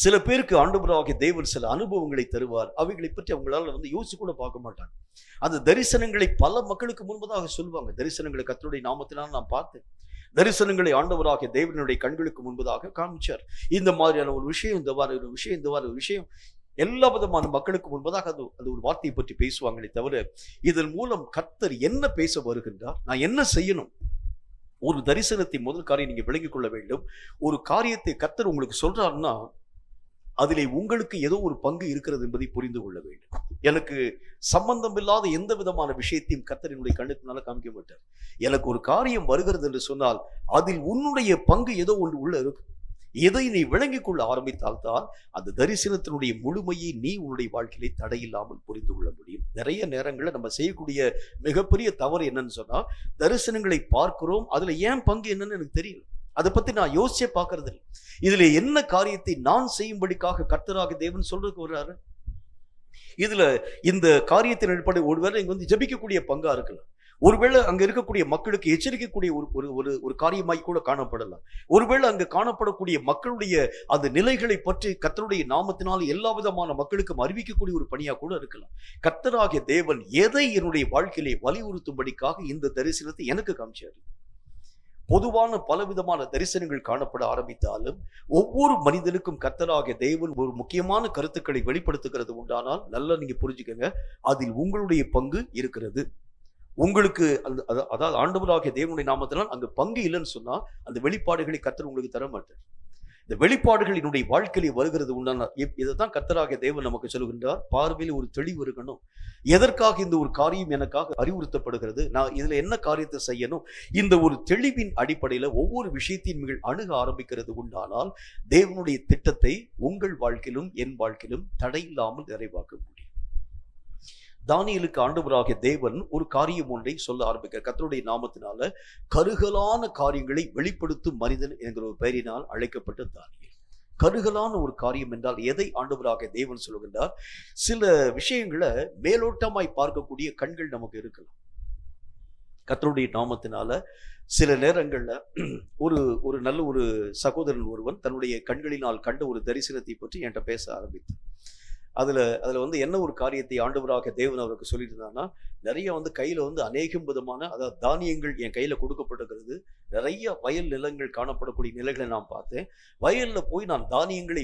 சில பேருக்கு ஆண்டவராகிய தேவன் சில அனுபவங்களை தருவார், அவைகளை பற்றி அவங்களால யோசிச்சு கூட பார்க்க மாட்டாங்க. அந்த தரிசனங்களை பல மக்களுக்கு முன்பதாக சொல்லுவாங்க. தரிசனங்களை கர்த்தருடைய நாமத்தினால் நான் பார்த்தேன், தரிசனங்களை ஆண்டவராகிய தேவனுடைய கண்களுக்கு முன்பதாக காமிச்சார், இந்த மாதிரியான ஒரு விஷயம், இந்த மாதிரி ஒரு விஷயம், இந்த மாதிரி ஒரு விஷயம், எல்லா விதமான மக்களுக்கு முன்பதாக அது ஒரு வார்த்தையை பற்றி பேசுவாங்களே தவிர இதன் மூலம் கர்த்தர் என்ன பேச வருகின்றார், நான் என்ன செய்யணும். ஒரு தரிசனத்தை முதல் காரியம் நீங்க விளங்கிக் கொள்ள வேண்டும். ஒரு காரியத்தை கர்த்தர் உங்களுக்கு சொல்றாருன்னா அதிலே உங்களுக்கு ஏதோ ஒரு பங்கு இருக்கிறது என்பதை புரிந்து கொள்ள வேண்டும். எனக்கு சம்பந்தம் இல்லாத எந்த விதமான விஷயத்தையும் கர்த்தர் என்னுடைய கண்ணுக்குனால காமிக்க மாட்டார். எனக்கு ஒரு காரியம் வருகிறது என்று சொன்னால் அதில் உன்னுடைய பங்கு ஏதோ ஒன்று உள்ள இருக்கு. இதை நீ விளங்கிக் கொள்ள ஆரம்பித்தால்தான் அந்த தரிசனத்தினுடைய முழுமையை நீ உன்னுடைய வாழ்க்கையிலே தடையில்லாமல் புரிந்து கொள்ள முடியும். நிறைய நேரங்களில் நம்ம செய்யக்கூடிய மிகப்பெரிய தவறு என்னன்னு சொன்னா, தரிசனங்களை பார்க்கிறோம், அதுல ஏன் பங்கு என்னன்னு எனக்கு தெரியல, அதை பத்தி நான் யோசிச்சே பார்க்கறது இல்லை. இதுல என்ன காரியத்தை நான் செய்யும்படிக்காக கர்த்தராகிய தேவன் சொல்றதுக்கு வர்றாரு. இதுல இந்த காரியத்தின் அடிப்படை ஒருவேளை இங்க ஜெபிக்கக்கூடிய பங்கா இருக்கலாம், ஒருவேளை அங்க இருக்கக்கூடிய மக்களுக்கு எச்சரிக்கக்கூடிய ஒரு காரியமாய் கூட காணப்படலாம். ஒருவேளை அங்கு காணப்படக்கூடிய மக்களுடைய அந்த நிலைகளை பற்றி கர்த்தருடைய நாமத்தினால் எல்லா விதமான மக்களுக்கும் அறிவிக்கக்கூடிய ஒரு பணியா கூட இருக்கலாம். கர்த்தராகிய தேவன் எதை என்னுடைய வாழ்க்கையிலே வலியுறுத்தும்படிக்காக இந்த தரிசனத்தை எனக்கு காமிச்சாரு. பொதுவான பலவிதமான தரிசனங்கள் காணப்பட ஆரம்பித்தாலும் ஒவ்வொரு மனிதனுக்கும் கர்த்தராகிய தேவன் ஒரு முக்கியமான கருத்துக்களை வெளிப்படுத்துகிறது உண்டானால் நல்லா நீங்க புரிஞ்சுக்கங்க, அதில் உங்களுடைய பங்கு இருக்கிறது. உங்களுக்கு அதாவது ஆண்டவராகிய தேவனுடைய நாமத்தினால் அங்கு பங்கு இல்லைன்னு சொன்னா அந்த வெளிப்பாடுகளை கர்த்தர் உங்களுக்கு தர மாட்டார். இந்த வெளிப்பாடுகள் என்னுடைய வாழ்க்கையிலே வருகிறது உண்டான இதைத்தான் கர்த்தராகிய தேவன் நமக்கு சொல்லுகின்றார். பார்வையில் ஒரு தெளிவு இருக்கணும். எதற்காக இந்த ஒரு காரியம் எனக்காக அறிவுறுத்தப்படுகிறது, நான் இதுல என்ன காரியத்தை செய்யணும், இந்த ஒரு தெளிவின் அடிப்படையில ஒவ்வொரு விஷயத்தையும் நீங்கள் அணுக ஆரம்பிக்கிறது உண்டானால் தேவனுடைய திட்டத்தை உங்கள் வாழ்க்கையிலும் என் வாழ்க்கையிலும் தடையில்லாமல் நிறைவாக்க முடியும். தானியேலுக்கு ஆண்டவராகிய தேவன் ஒரு காரியம் ஒன்றை சொல்ல ஆரம்பிக்கிறார். கர்த்தருடைய நாமத்தினால கருகலான காரியங்களை வெளிப்படுத்தும் மனிதன் என்கிற ஒரு பெயரினால் அழைக்கப்பட்ட தானியேல். கருகலான ஒரு காரியம் என்றால் எதை ஆண்டவராகிய தேவன் சொல்லுகின்றார்? சில விஷயங்களை மேலோட்டமாய் பார்க்கக்கூடிய கண்கள் நமக்கு இருக்கலாம். கர்த்தருடைய நாமத்தினால சில நேரங்கள்ல ஒரு ஒரு நல்ல ஒரு சகோதரன் ஒருவன் தன்னுடைய கண்களினால் கண்ட ஒரு தரிசனத்தை பற்றி என்கிட்ட பேச ஆரம்பித்தார். அதுல வந்து என்ன ஒரு காரியத்தை ஆண்டவராக தேவன் அவருக்கு சொல்லிட்டு இருந்தாங்கன்னா, நிறைய வந்து கையில வந்து அநேகம் விதமான, அதாவது தானியங்கள் என் கையில கொடுக்கப்பட்டிருக்கிறது. நிறைய வயல் நிலங்கள் காணப்படக்கூடிய நிலைகளை நான் பார்த்தேன். வயல்ல போய் நான் தானியங்களை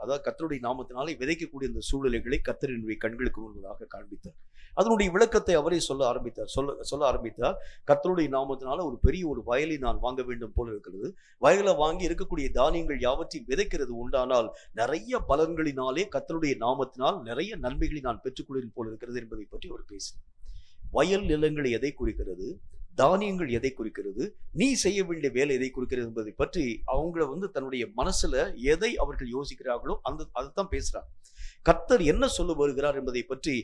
அதாவது கர்த்தருடைய நாமத்தினாலே விதைக்கக்கூடிய இந்த சூழ்நிலைகளை கர்த்தர் என்னுடைய கண்களுக்கு முன்பதாக காண்பித்தார். அதனுடைய விளக்கத்தை அவரே சொல்ல ஆரம்பித்தார். கர்த்தருடைய நாமத்தினால ஒரு பெரிய ஒரு வயலை நான் வாங்க வேண்டும் போல இருக்கிறது. வயலை வாங்கி இருக்கக்கூடிய தானியங்கள் யாவற்றையும் விதைக்கிறது உண்டானால் நிறைய பலன்களினாலே கர்த்தருடைய நாமத்தினால் நிறைய நன்மைகளை நான் பெற்றுக்கொள்வேன் போல இருக்கிறது என்பதை பற்றி அவர் பேசினார். வயல் நிலங்களை எதை குறிக்கிறது, தானியங்கள் எதை குறிக்கிறது, நீ செய்ய வேண்டிய வேலை எதை குறிக்கிறது என்பதை பற்றி அவங்கள வந்து தன்னுடைய மனசுல எதை அவர்கள் யோசிக்கிறார்களோ அதைத்தான் பேசுறாங்க. கர்த்தர் என்ன சொல்ல வருகிறார் என்பதை பற்றி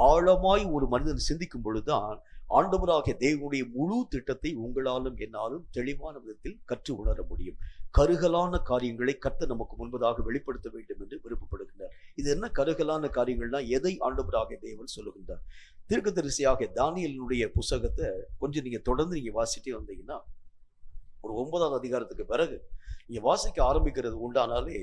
ஆழமாய் ஒரு மனிதன் சிந்திக்கும் பொழுதுதான் ஆண்டவராகிய தேவனுடைய முழு திட்டத்தை உங்களாலும் என்னாலும் தெளிவான விதத்தில் கற்று உணர முடியும். கருகலான காரியங்களை கர்த்தர் நமக்கு முன்பதாக வெளிப்படுத்த வேண்டும் என்று விருப்பப்படுகின்றார். இது என்ன கருகலான காரியங்கள்னா, எதை ஆண்டவராகிய தேவன் சொல்லுகின்றார்? தீர்க்கதரிசியாக தானியேலினுடைய புத்தகத்தை கொஞ்சம் நீங்க தொடர்ந்து நீங்க வாசிட்டே வந்தீங்கன்னா, ஒரு 9வது அதிகாரத்துக்கு பிறகு நீங்க வாசிக்க ஆரம்பிக்கிறது உண்டானாலே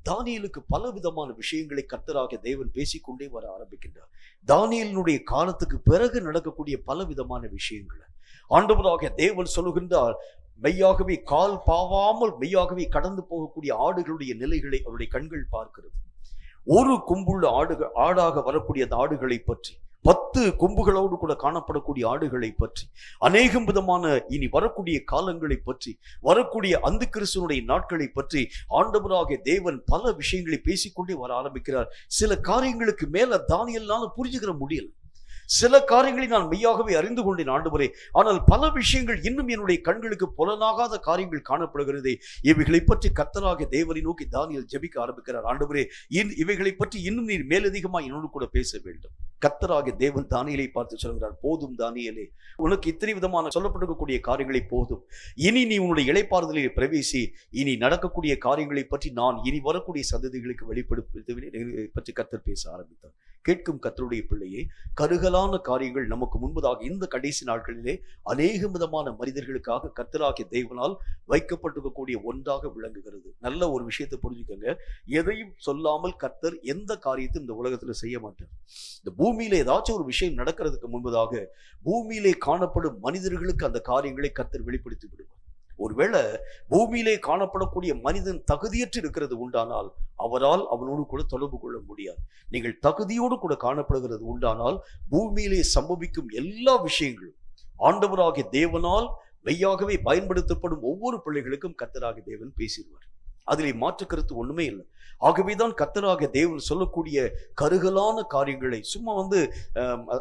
தானியேலுக்கு பல விதமான விஷயங்களை கர்த்தராகிய தேவன் பேசிக்கொண்டே வர ஆரம்பிக்கின்றார். தானியேலினுடைய காலத்துக்கு பிறகு நடக்கக்கூடிய பல விதமான விஷயங்களை ஆண்டவராகிய தேவன் சொல்லுகின்றார். மெய்யாகவே கால் பாவாமல் மெய்யாகவே கடந்து போகக்கூடிய ஆடுகளுடைய நிலைகளை அவருடைய கண்கள் பார்க்கிறது. ஒரு கொம்புள்ள ஆடாக வரக்கூடிய அந்த ஆடுகளை பற்றி, 10 கொம்புகளோடு கூட காணப்படக்கூடிய ஆடுகளை பற்றி, அநேகம் விதமான இனி வரக்கூடிய காலங்களை பற்றி, வரக்கூடிய அந்த கிறிஸ்துவனுடைய நாட்களை பற்றி ஆண்டவராகிய தேவன் பல விஷயங்களை பேசிக்கொண்டே வர ஆரம்பிக்கிறார். சில காரியங்களுக்கு மேல தானியேலால புரிஞ்சுக்கிற முடியல. சில காரியங்களை நான் மெய்யாகவே அறிந்து கொண்டேன் ஆண்டவரே, ஆனால் பல விஷயங்கள் இன்னும் என்னுடைய கண்களுக்கு புலனாகாத காரியங்கள் காணப்படுகிறதே. இவைகளை பற்றி கர்த்தராகிய தேவனை நோக்கி தானியேல் ஜெபிக்க ஆரம்பிக்கிறார். ஆண்டவரே, இவைகளை பற்றி இன்னும் நீர் மேலதிகமாக என்னோடு கூட பேச வேண்டும். கர்த்தராகிய தேவன் தானியேலை பார்த்து சொல்கிறார், போதும் தானியேலே, உனக்கு இத்தனை விதமான சொல்லப்பட்டிருக்கக்கூடிய காரியங்களை போதும். இனி நீ உன்னுடைய இளைப்பாறுதலில் பிரவேசி. இனி நடக்கக்கூடிய காரியங்களை பற்றி நான் இனி வரக்கூடிய சந்ததிகளுக்கு வெளிப்படுத்துவேன் பற்றி கர்த்தர் பேச ஆரம்பித்தார். கேட்கும் கர்த்தருடைய பிள்ளையே, கருகலான காரியங்கள் நமக்கு முன்பதாக இந்த கடைசி நாட்களிலே அநேக விதமான மனிதர்களுக்காக கர்த்தராகிய தேவனால் வைக்கப்பட்டிருக்கக்கூடிய ஒன்றாக விளங்குகிறது. நல்ல ஒரு விஷயத்தை புரிஞ்சுக்கோங்க. எதையும் சொல்லாமல் கர்த்தர் எந்த காரியத்தையும் இந்த உலகத்துல செய்ய மாட்டார். இந்த பூமியில ஏதாச்சும் ஒரு விஷயம் நடக்கிறதுக்கு முன்பதாக பூமியிலே காணப்படும் மனிதர்களுக்கு அந்த காரியங்களை கர்த்தர் வெளிப்படுத்தி விடுவார். ஒருவேளை பூமியிலே காணப்படக்கூடிய மனிதன் தகுதியற்று இருக்கிறது உண்டானால் அவரால் அவனோடு கூட தொடர்பு கொள்ள முடியாது. நீங்கள் தகுதியோடு கூட காணப்படுகிறது உண்டானால் பூமியிலே சம்பவிக்கும் எல்லா விஷயங்களும் ஆண்டவராகிய தேவனால் மெய்யாகவே பயன்படுத்தப்படும் ஒவ்வொரு பிள்ளைகளுக்கும் கர்த்தராகிய தேவன் பேசிடுவார். அதிலே மாற்று கருத்து ஒண்ணுமே இல்லை. ஆகவேதான் கர்த்தராகிய தேவன் சொல்லக்கூடிய கருகலான காரியங்களை சும்மா வந்து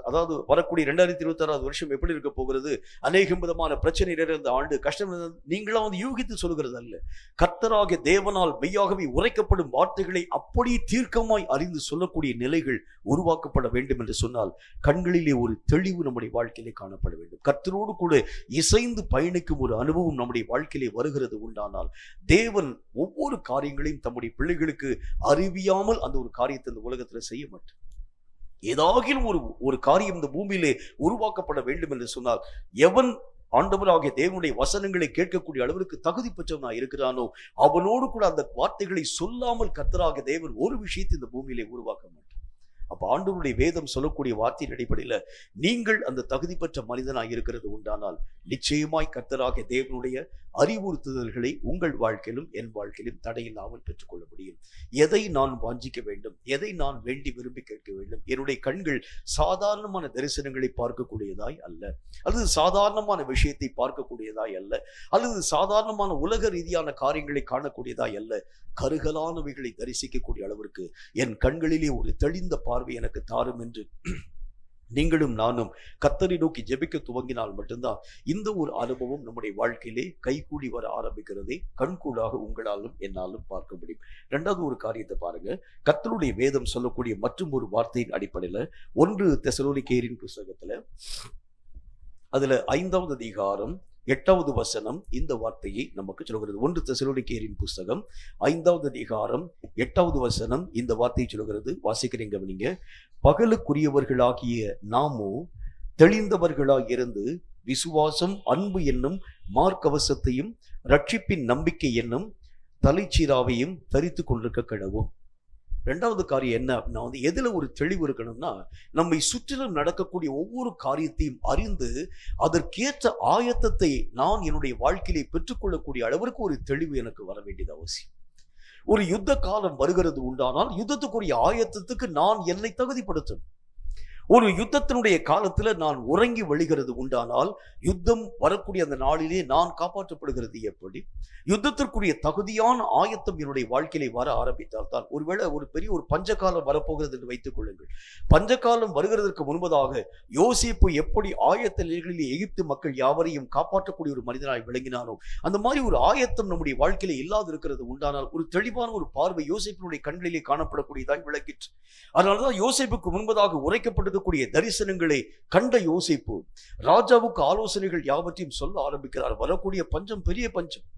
அதாவது வரக்கூடிய 2026 வருஷம் எப்படி இருக்க போகிறது, அநேகம் விதமான பிரச்சனை நிறைந்த ஆண்டு, கஷ்டம், நீங்களாம் வந்து யூகித்து சொல்கிறது அல்ல. கர்த்தராகிய தேவனால் மெய்யாகவே உரைக்கப்படும் வார்த்தைகளை அப்படியே தீர்க்கமாய் அறிந்து சொல்லக்கூடிய நிலைகள் உருவாக்கப்பட வேண்டும் என்று சொன்னால் கண்களிலே ஒரு தெளிவு நம்முடைய வாழ்க்கையிலே காணப்பட வேண்டும். கர்த்தரோடு கூட இசைந்து பயணிக்கும் ஒரு அனுபவம் நம்முடைய வாழ்க்கையிலே வருகிறது உண்டானால் தேவன் ஒவ்வொரு காரியங்களையும் தம்முடைய பிள்ளைகளுக்கு அறிவியாமல் அந்த ஒரு காரியத்தை இந்த உலகத்துல செய்ய மாட்டார். ஏதாகிலும் ஒரு காரியம் இந்த பூமியிலே உருவாக்கப்பட வேண்டும் என்று சொன்னால் எவன் ஆண்டவராகிய தேவனுடைய வசனங்களை கேட்கக்கூடிய அளவிற்கு தகுதி பெற்றவனாய் இருக்கிறானோ அவனோடு கூட அந்த வார்த்தைகளை சொல்லாமல் கர்த்தராகிய தேவன் ஒரு விஷயத்தை இந்த பூமியிலே உருவாக்க மாட்டார். அப்ப ஆண்டவருடைய வேதம் சொல்லக்கூடிய வார்த்தையின் அடிப்படையில நீங்கள் அந்த தகுதி பெற்ற மனிதனாய் இருக்கிறது உண்டானால் நிச்சயமாய் கர்த்தராகிய தேவனுடைய அறிவுறுத்துதல்களை உங்கள் வாழ்க்கையிலும் என் வாழ்க்கையிலும் தடையில்லாமல் பெற்றுக்கொள்ள முடியும். எதை நான் வாஞ்சிக்க வேண்டும், எதை நான் வேண்டி விரும்பி கேட்க வேண்டும். என்னுடைய கண்கள் சாதாரணமான தரிசனங்களை பார்க்கக்கூடியதாய் அல்ல, அல்லது சாதாரணமான விஷயத்தை பார்க்கக்கூடியதாய் அல்ல, அல்லது சாதாரணமான உலக ரீதியான காரியங்களை காணக்கூடியதாய் அல்ல. கருகலானவைகளை தரிசிக்கக்கூடிய அளவிற்கு என் கண்களிலே ஒரு தெளிந்த பார்வை எனக்கு தாரும் என்று நீங்களும் நானும் கர்த்தரை நோக்கி ஜெபிக்க துவங்கினால் மட்டும்தான் இந்த ஒரு அனுபவம் நம்முடைய வாழ்க்கையிலே கைகூடி வர ஆரம்பிக்கிறதை கண்கூடாக உங்களாலும் என்னாலும் பார்க்க முடியும். 2வது ஒரு காரியத்தை பாருங்க. கர்த்தருடைய வேதம் சொல்லக்கூடிய மற்றும் ஒரு வார்த்தையின் அடிப்படையில 1 தெசலோனிக்கேயரின் புத்தகத்துல அதுல 5வது அதிகாரம் 8வது வசனம் இந்த வார்த்தையை நமக்கு சொல்கிறது. 1 தெசலோனிக்கேயரின் புத்தகம் 5வது அதிகாரம் 8வது வசனம் இந்த வார்த்தையை சொல்கிறது. வாசிக்கிறீங்க கவனிங்க. பகலுக்குரியவர்களாகிய நாமோ தெளிந்தவர்களாய் இருந்து விசுவாசம், அன்பு என்னும் மார்க்கவசத்தையும் ரட்சிப்பின் நம்பிக்கை என்னும் தலைச்சீராவையும் தரித்து கொண்டிருக்க கடவும். ரெண்டாவது காரியம் என்ன அப்படின்னா எதுல ஒரு தெளிவு இருக்கணும்னா, நம்மை சுற்றிலும் நடக்கக்கூடிய ஒவ்வொரு காரியத்தையும் அறிந்து அதற்கேற்ற ஆயத்தத்தை நான் என்னுடைய வாழ்க்கையிலே பெற்றுக்கொள்ளக்கூடிய அளவிற்கு ஒரு தெளிவு எனக்கு வர வேண்டியது அவசியம். ஒரு யுத்த காலம் வருகிறது உண்டானால் யுத்தத்துக்குரிய ஆயத்தத்துக்கு நான் என்னை தகுதிப்படுத்தணும். ஒரு யுத்தத்தினுடைய காலத்துல நான் உறங்கி வழிகிறது உண்டானால் யுத்தம் வரக்கூடிய அந்த நாளிலே நான் காப்பாற்றப்படுகிறது எப்படி? யுத்தத்திற்குரிய தகுதியான ஆயத்தம் என்னுடைய வாழ்க்கையிலே வர ஆரம்பித்தால் தான், ஒருவேளை ஒரு பெரிய ஒரு பஞ்சகாலம் வரப்போகிறது என்று வைத்துக் கொள்ளுங்கள். பஞ்சகாலம் வருகிறதற்கு முன்பதாக யோசேப்பு எப்படி ஆயத்த நிலைகளிலே எகிப்து மக்கள் யாவரையும் காப்பாற்றக்கூடிய ஒரு மனிதனாய் விளங்கினானோ, அந்த மாதிரி ஒரு ஆயத்தம் நம்முடைய வாழ்க்கையிலே இல்லாது இருக்கிறது உண்டானால் ஒரு தெளிவான ஒரு பார்வை யோசேப்பினுடைய கண்களிலே காணப்படக்கூடியதாய் விளங்கிற்று. அதனாலதான் யோசேப்புக்கு முன்பதாக உரைக்கப்பட்டிருக்கக்கூடிய தரிசனங்களை கண்ட யோசேப்பு ராஜாவுக்கு ஆலோசனைகள் யாவற்றையும் சொல்ல ஆரம்பிக்கிறார். வரக்கூடிய பஞ்சம் பெரிய பஞ்சம்.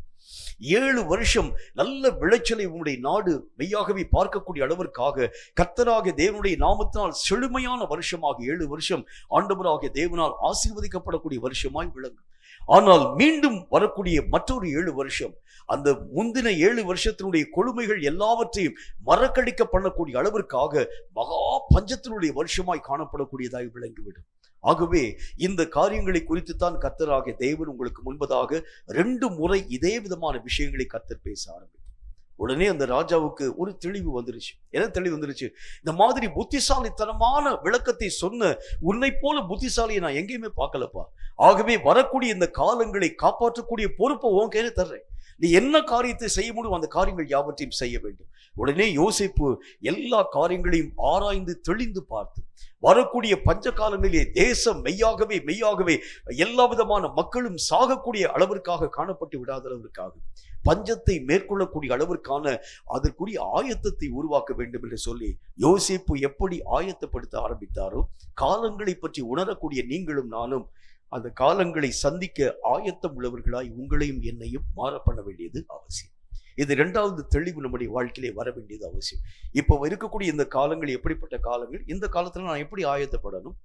7 வருஷம் நல்ல விளைச்சலை உங்களுடைய நாடு மெய்யாகவே பார்க்கக்கூடிய அளவிற்காக கர்த்தராகிய தேவனுடைய நாமத்தினால் செழுமையான வருஷமாக 7 வருஷம் ஆண்டவராகிய தேவனால் ஆசீர்வதிக்கப்படக்கூடிய வருஷமாய் விளங்கும். ஆனால் மீண்டும் வரக்கூடிய மற்றொரு 7 வருஷம் அந்த முந்தின 7 வருஷத்தினுடைய கொடுமைகள் எல்லாவற்றையும் மறக்கடிக்க பண்ணக்கூடிய அளவிற்காக மகா பஞ்சத்தினுடைய வருஷமாய் காணப்படக்கூடியதாய் விளங்கிவிடும். ஆகவே இந்த காரியங்களை குறித்து தான் கர்த்தராகிய தேவன் உங்களுக்கு முன்பதாக 2 முறை இதே விதமான விஷயங்களை கர்த்தர் பேச ஆரம்பித்தார். உடனே அந்த ராஜாவுக்கு ஒரு தெளிவு வந்துருச்சு. என்ன தெளிவு வந்துருச்சு? இந்த மாதிரி புத்திசாலித்தனமான விளக்கத்தை சொன்ன உன்னை போல புத்திசாலியை நான் எங்கேயுமே பார்க்கலப்பா. ஆகவே வரக்கூடிய இந்த காலங்களை காப்பாற்றக்கூடிய பொறுப்பை உன் கையில தர்றேன். நீ என்ன காரியத்தை செய்ய முடியும் அந்த காரியங்கள் யாவற்றையும் செய்ய வேண்டும். உடனே யோசேப்பு எல்லா காரியங்களையும் ஆராய்ந்து தெளிந்து பார்த்து வரக்கூடிய பஞ்ச காலங்களிலே தேசம் மெய்யாகவே எல்லா விதமான மக்களும் சாகக்கூடிய அளவிற்காக காணப்பட்டு விடாத அளவிற்காக பஞ்சத்தை மேற்கொள்ளக்கூடிய அளவிற்கான அதற்குரிய ஆயத்தத்தை உருவாக்க வேண்டும் என்று சொல்லி யோசேப்பு எப்படி ஆயத்தப்படுத்த ஆரம்பித்தாரோ, காலங்களை பற்றி உணரக்கூடிய நீங்களும் நானும் அந்த காலங்களை சந்திக்க ஆயத்தம் உள்ளவர்களாய் உங்களையும் என்னையும் மாற பண்ண வேண்டியது அவசியம். இது 2வது தெளிவு நம்முடைய வாழ்க்கையிலே வர வேண்டியது அவசியம். இப்போ இருக்கக்கூடிய இந்த காலங்கள் எப்படிப்பட்ட காலங்கள்? இந்த காலத்துல நான் எப்படி ஆயத்தப்படணும்?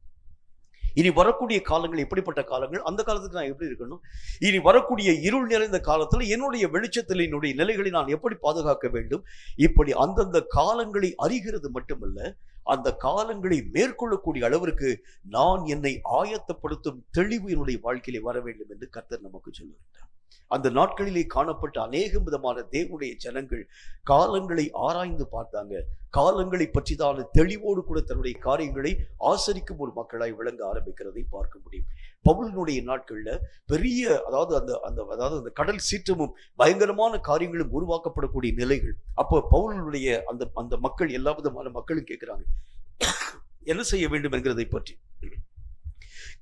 இனி வரக்கூடிய காலங்கள் எப்படிப்பட்ட காலங்கள்? அந்த காலத்துக்கு நான் எப்படி இருக்கணும்? இனி வரக்கூடிய இருள் நிறைந்த காலத்துல என்னுடைய வெளிச்சத்தில் என்னுடைய நிலைகளை நான் எப்படி பாதுகாக்க வேண்டும்? இப்படி அந்தந்த காலங்களை அறிகிறது மட்டுமல்ல, அந்த காலங்களை மேற்கொள்ளக்கூடிய அளவிற்கு நான் என்னை ஆயத்தப்படுத்தும் தெளிவு என்னுடைய வாழ்க்கையிலே வர வேண்டும் என்று கர்த்தர் நமக்கு சொல்லுகிறார். அந்த நாட்களிலே காணப்பட்ட அநேக விதமான தேவனுடைய ஜனங்கள் காலங்களை ஆராய்ந்து பார்த்தாங்க. காலங்களை பற்றிதான தெளிவோடு கூட தன்னுடைய காரியங்களை ஆசரிக்கும் ஒரு மக்களாய் விளங்க ஆரம்பிக்கிறதை பார்க்க முடியும். பவுலினுடைய நாட்கள்ல பெரிய அந்த கடல் சீற்றமும் பயங்கரமான காரியங்களும் உருவாக்கப்படக்கூடிய நிலைகள். அப்போ பவுலினுடைய அந்த மக்கள் எல்லா விதமான மக்களும் கேட்கிறாங்க என்ன செய்ய வேண்டும் என்கிறதை பற்றி.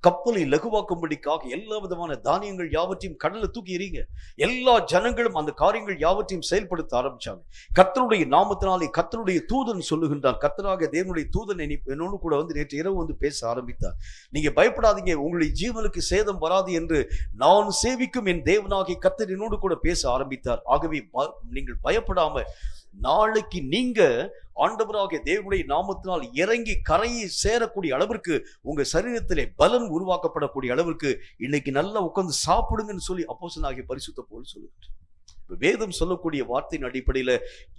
கப்பலை லகுவாக்கும்படிக்காக எல்லா விதமான தானியங்கள் யாவற்றையும் கடல்ல தூக்கி எறிங்க. எல்லா ஜனங்களும் அந்த காரியங்கள் யாவற்றையும் செயல்படுத்த ஆரம்பிச்சாங்க. கர்த்தருடைய நாமத்தினாலே கர்த்தருடைய தூதன் சொல்லுகின்றார். கர்த்தராகிய தேவனுடைய தூதன் என்னோடு கூட நேற்று இரவு பேச ஆரம்பித்தார். நீங்க பயப்படாதீங்க, உங்களுடைய ஜீவனுக்கு சேதம் வராது என்று நான் சேவிக்கும் என் தேவனாகிய கர்த்தர் என்னோடு கூட பேச ஆரம்பித்தார். ஆகவே நீங்கள் பயப்படாம நாளைக்கு நீங்க ஆண்டவராகிய தேவனுடைய நாமத்தினால் இறங்கி கரையை சேரக்கூடிய அளவிற்கு உங்க சரீரத்திலே பலன் உருவாக்கப்படக்கூடிய அளவிற்கு இன்னைக்கு நல்லா உட்கார்ந்து சாப்பிடுங்கன்னு சொல்லி அப்போஸ்தலனாகிய பரிசுத்த பவுல் சொல்லுகிறார். வேதம் சொல்லக்கூடிய வார்த்தையின் அடிப்படையில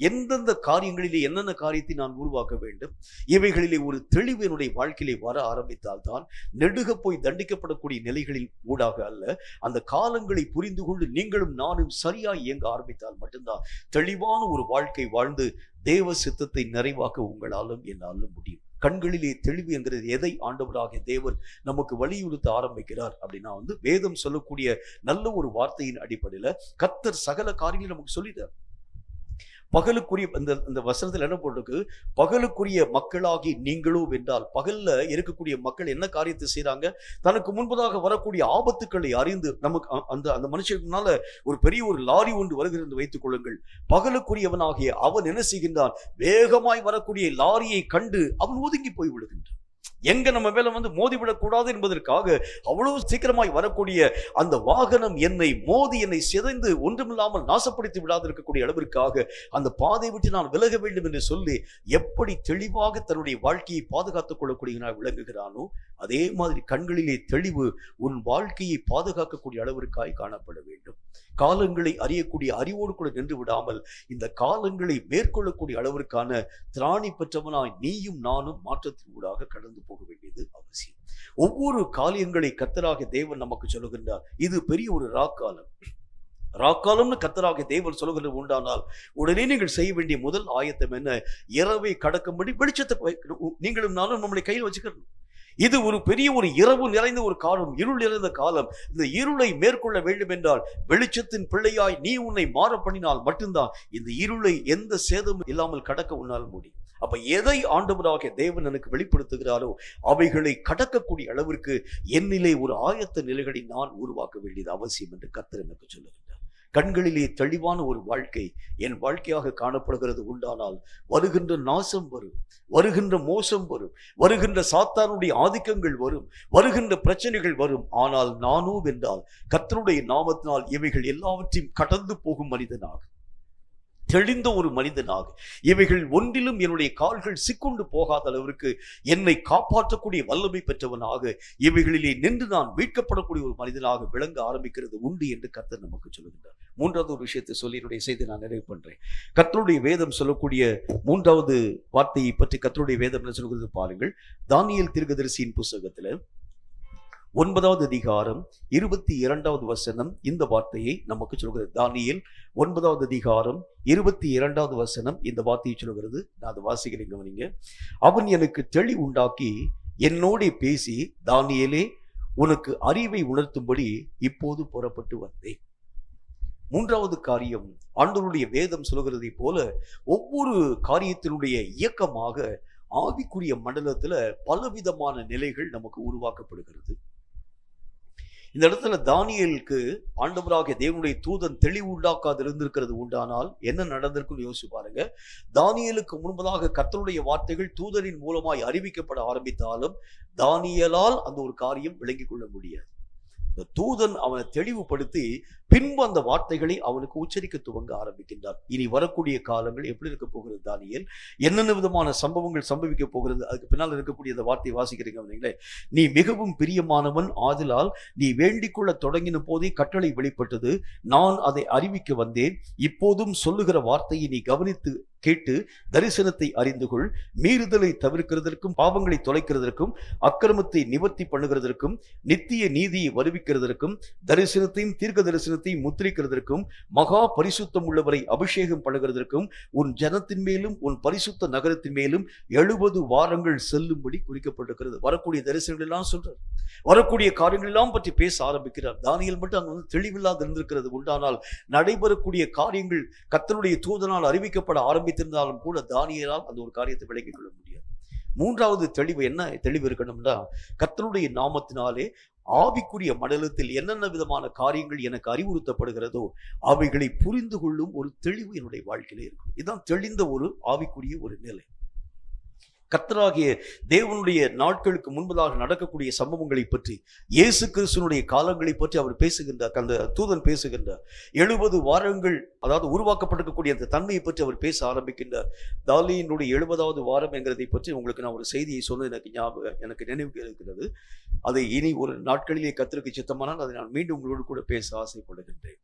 எந்தெந்த காரியங்களிலே என்னென்ன காரியத்தை நான் உருவாக்க வேண்டும், இவைகளிலே ஒரு தெளிவு என்னுடைய வாழ்க்கையிலே வர ஆரம்பித்தால் தான் நெடுக போய் தண்டிக்கப்படக்கூடிய நிலைகளில் ஊடாக அல்ல, அந்த காலங்களை புரிந்து கொண்டு நீங்களும் நானும் சரியாய் இயங்க ஆரம்பித்தால் மட்டும்தான் தெளிவான ஒரு வாழ்க்கை வாழ்ந்து தேவ சித்தத்தை நிறைவாக்க உங்களாலும் என்னாலும் முடியும். கண்களிலே தெளிவு என்கிறது எதை ஆண்டவராகிய தேவன் நமக்கு வலியுறுத்த ஆரம்பிக்கிறார் அப்படின்னா வேதம் சொல்லக்கூடிய நல்ல ஒரு வார்த்தையின் அடிப்படையில கர்த்தர் சகல காரியங்களும் நமக்கு சொல்லிட்டார். பகலுக்குரிய இந்த வசனத்தில் என்ன போட்டிருக்கு? பகலுக்குரிய மக்களாகி நீங்களோ வென்றால். பகல்ல இருக்கக்கூடிய மக்கள் என்ன காரியத்தை செய்யறாங்க? தனக்கு முன்பதாக வரக்கூடிய ஆபத்துக்களை அறிந்து நமக்கு அந்த மனுஷனால ஒரு பெரிய ஒரு லாரி ஒன்று வருகிறது வைத்துக் கொள்ளுங்கள். பகலுக்குரியவனாகிய அவன் என்ன செய்கின்றான்? வேகமாய் வரக்கூடிய லாரியை கண்டு அவன் ஒதுங்கி போய் விடுகின்றான். எங்க நம்ம மேல மோதிவிடக் கூடாது என்பதற்காக அவ்வளவு சீக்கிரமாய் வரக்கூடிய அந்த வாகனம் என்னை சிதைந்து ஒன்றுமில்லாமல் நாசப்படுத்தி விடாது இருக்கக்கூடிய அளவிற்காக அந்த பாதை விட்டு நான் விலக வேண்டும் என்று சொல்லி எப்படி தெளிவாக தன்னுடைய வாழ்க்கையை பாதுகாத்துக் கொள்ளக்கூடியவனாய் விளங்குகிறானோ, அதே மாதிரி கண்களிலே தெளிவு உன் வாழ்க்கையை பாதுகாக்கக்கூடிய அளவிற்காய் காணப்பட வேண்டும். காலங்களை அறியக்கூடிய அறிவோடு கூட நின்று விடாமல் இந்த காலங்களை மேற்கொள்ளக்கூடிய அளவிற்கான திராணி பெற்றவனாய் நீயும் நானும் மாற்றத்தின் ஊடாக கடந்து போக வேண்டியது அவசியம். ஒவ்வொரு காரியங்களை கர்த்தராகிய தேவன் நமக்கு சொல்லுகின்றார். இது பெரிய ஒரு ராக்காலம். ராக்காலம்னு கர்த்தராகிய தேவன் சொல்லுகிறது உண்டானால் உடனே நீங்கள் செய்ய வேண்டிய முதல் ஆயத்தம் என்ன? இரவை கடக்கும்படி வெளிச்சத்தை நீங்களும் நானும் நம்மளை கையில் வச்சுக்கணும். இது ஒரு பெரிய ஒரு இரவு நிறைந்த ஒரு காலம், இருள் நிறைந்த காலம். இந்த இருளை மேற்கொள்ள வேண்டும் என்றால் வெளிச்சத்தின் பிள்ளையாய் நீ உன்னை மாற பண்ணினால் மட்டும்தான் இந்த இருளை எந்த சேதமும் இல்லாமல் கடக்க உன்னால் முடியும். அப்ப எதை ஆண்டவராகிய தேவன் எனக்கு வெளிப்படுத்துகிறாரோ அவைகளை கடக்கக்கூடிய அளவிற்கு என்னிலே ஒரு ஆயத்த நிலைகளை நான் உருவாக்க வேண்டியது அவசியம் என்று கர்த்தர் எனக்கு சொல்லுகிறார். கண்களிலே தெளிவான ஒரு வாழ்க்கை என் வாழ்க்கையாக காணப்படுகிறது உண்டானால் வருகின்ற நாசம் வரும், வருகின்ற மோசம் வரும், வருகின்ற சாத்தானுடைய ஆதிக்கங்கள் வரும், வருகின்ற பிரச்சனைகள் வரும். ஆனால் நானோ வென்றால் கர்த்தருடைய நாமத்தினால் இவைகள் எல்லாவற்றையும் கடந்து போகும் மனிதனாக, தெளிந்த ஒரு மனிதனாக, இவைகள் ஒன்றிலும் என்னுடைய கால்கள் சிக்குண்டு போகாத அளவிற்கு என்னை காப்பாற்றக்கூடிய வல்லமை பெற்றவனாக, இவைகளிலே நின்று நான் மீட்கப்படக்கூடிய ஒரு மனிதனாக விளங்க ஆரம்பிக்கிறது உண்டு என்று கர்த்தர் நமக்கு சொல்லுகின்றார். மூன்றாவது ஒரு விஷயத்தை சொல்லி என்னுடைய செய்தி நான் நிறைவு பண்றேன். கர்த்தருடைய வேதம் சொல்லக்கூடிய மூன்றாவது வார்த்தையை பற்றி கர்த்தருடைய வேதம் என்ன சொல்கிறது பாருங்கள். தானியேல் தீர்க்கதரிசியின் புத்தகத்துல 9வது அதிகாரம் 22வது வசனம் இந்த வார்த்தையை நமக்கு சொல்கிறது. தானியேல் 9வது அதிகாரம் 22வது வசனம் இந்த வார்த்தையை சொல்கிறது. நான் அதை வாசிக்கிறேன், கவனிங்க. அவன் எனக்கு தெளிவு உண்டாக்கி என்னோட பேசி, தானியேலே உனக்கு அறிவை உணர்த்தும்படி இப்போது புறப்பட்டு வந்தேன். மூன்றாவது காரியம், ஆண்டவருடைய வேதம் சொல்கிறதை போல ஒவ்வொரு காரியத்தினுடைய இயக்கமாக ஆவிக்குரிய மண்டலத்துல பலவிதமான நிலைகள் நமக்கு உருவாக்கப்படுகிறது. இந்த இடத்துல தானியேலுக்கு ஆண்டவராகிய தேவனுடைய தூதன் தெளிவு உண்டாக்காது இருந்திருக்கிறது உண்டானால் என்ன நடந்திருக்குன்னு யோசிச்சு பாருங்க. தானியேலுக்கு முன்பதாக கர்த்தருடைய வார்த்தைகள் தூதனின் மூலமாய் அறிவிக்கப்பட ஆரம்பித்தாலும் தானியேலால் அந்த ஒரு காரியம் விளங்கிக் கொள்ள முடியாது. தூதன் அவனை தெளிவுபடுத்தி பின்பு அந்த வார்த்தைகளை அவனுக்கு உச்சரிக்க துவங்க ஆரம்பிக்கின்றார். இனி வரக்கூடிய காலங்கள் எப்படி இருக்க போகிறது, தானியேல் என்னென்ன விதமான சம்பவங்கள் சம்பவிக்க போகிறது, அதுக்கு பின்னால் இருக்கக்கூடிய அந்த வார்த்தை வாசிக்கிறீங்க. நீ மிகவும் பிரியமானவன் ஆதலால் நீ வேண்டிக் கொள்ள தொடங்கின போதே கட்டளை வெளிப்பட்டது, நான் அதை அறிவிக்க வந்தேன். இப்போதும் சொல்லுகிற வார்த்தையை நீ கவனித்து கேட்டு தரிசனத்தை அறிந்து கொள். மீறுதலை தவிர்க்கிறதற்கும் பாவங்களை தொலைக்கிறதற்கும் அக்கிரமத்தை நிவர்த்தி பண்ணுகிறதற்கும் நித்திய நீதியை வருவிக்கிறதற்கும் தரிசனத்தையும் தீர்க்க தரிசனத்தையும் முத்திரிக்கிறதற்கும் மகா பரிசுத்தம் உள்ளவரை அபிஷேகம் பண்ணுகிறதற்கும் உன் ஜனத்தின் மேலும் உன் பரிசுத்த நகரத்தின் மேலும் 70 வாரங்கள் செல்லும்படி குறிக்கப்பட்டிருக்கிறது. வரக்கூடிய தரிசனங்கள் எல்லாம் சொல்றார், வரக்கூடிய காரியங்கள் எல்லாம் பற்றி பேச ஆரம்பிக்கிறார். தானியேல் மட்டும் அங்க தெளிவில்லாது இருந்திருக்கிறது உண்டானால் நடைபெறக்கூடிய காரியங்கள் கர்த்தருடைய தூதனால் அறிவிக்கப்பட ஆரம்பித்திருந்தாலும் கூட தானியேலால் அந்த ஒரு காரியத்தை விளங்கிக் கொள்ள முடியாது. மூன்றாவது தெளிவு என்ன தெளிவு இருக்கணும்னா, கர்த்தருடைய நாமத்தினாலே ஆவிக்குரிய மண்டலத்தில் என்னென்ன விதமான காரியங்கள் எனக்கு அறிவுறுத்தப்படுகிறதோ அவைகளை புரிந்து கொள்ளும் ஒரு தெளிவு என்னுடைய வாழ்க்கையில இருக்கும். இதுதான் தெளிந்த ஒரு ஆவிக்குரிய ஒரு நிலை. கர்த்தராகிய தேவனுடைய நாட்களுக்கு முன்பதாக நடக்கக்கூடிய சம்பவங்களை பற்றி, இயேசு கிறிஸ்துனுடைய காலங்களை பற்றி அவர் பேசுகின்றார். அந்த தூதன் பேசுகின்றார். 70 வாரங்கள், அதாவது உருவாக்கப்பட்டிருக்கக்கூடிய அந்த தன்மையை பற்றி அவர் பேச ஆரம்பிக்கின்றார். தானியேலினுடைய 70வது வாரம் என்கிறதை பற்றி உங்களுக்கு நான் ஒரு செய்தியை சொன்னது எனக்கு நினைவு இருக்கிறது. அதை இனி ஒரு நாட்களிலே கர்த்தருக்கு சித்தமானால் அதை நான் மீண்டும் உங்களோடு கூட பேச ஆசைப்படுகின்றேன்.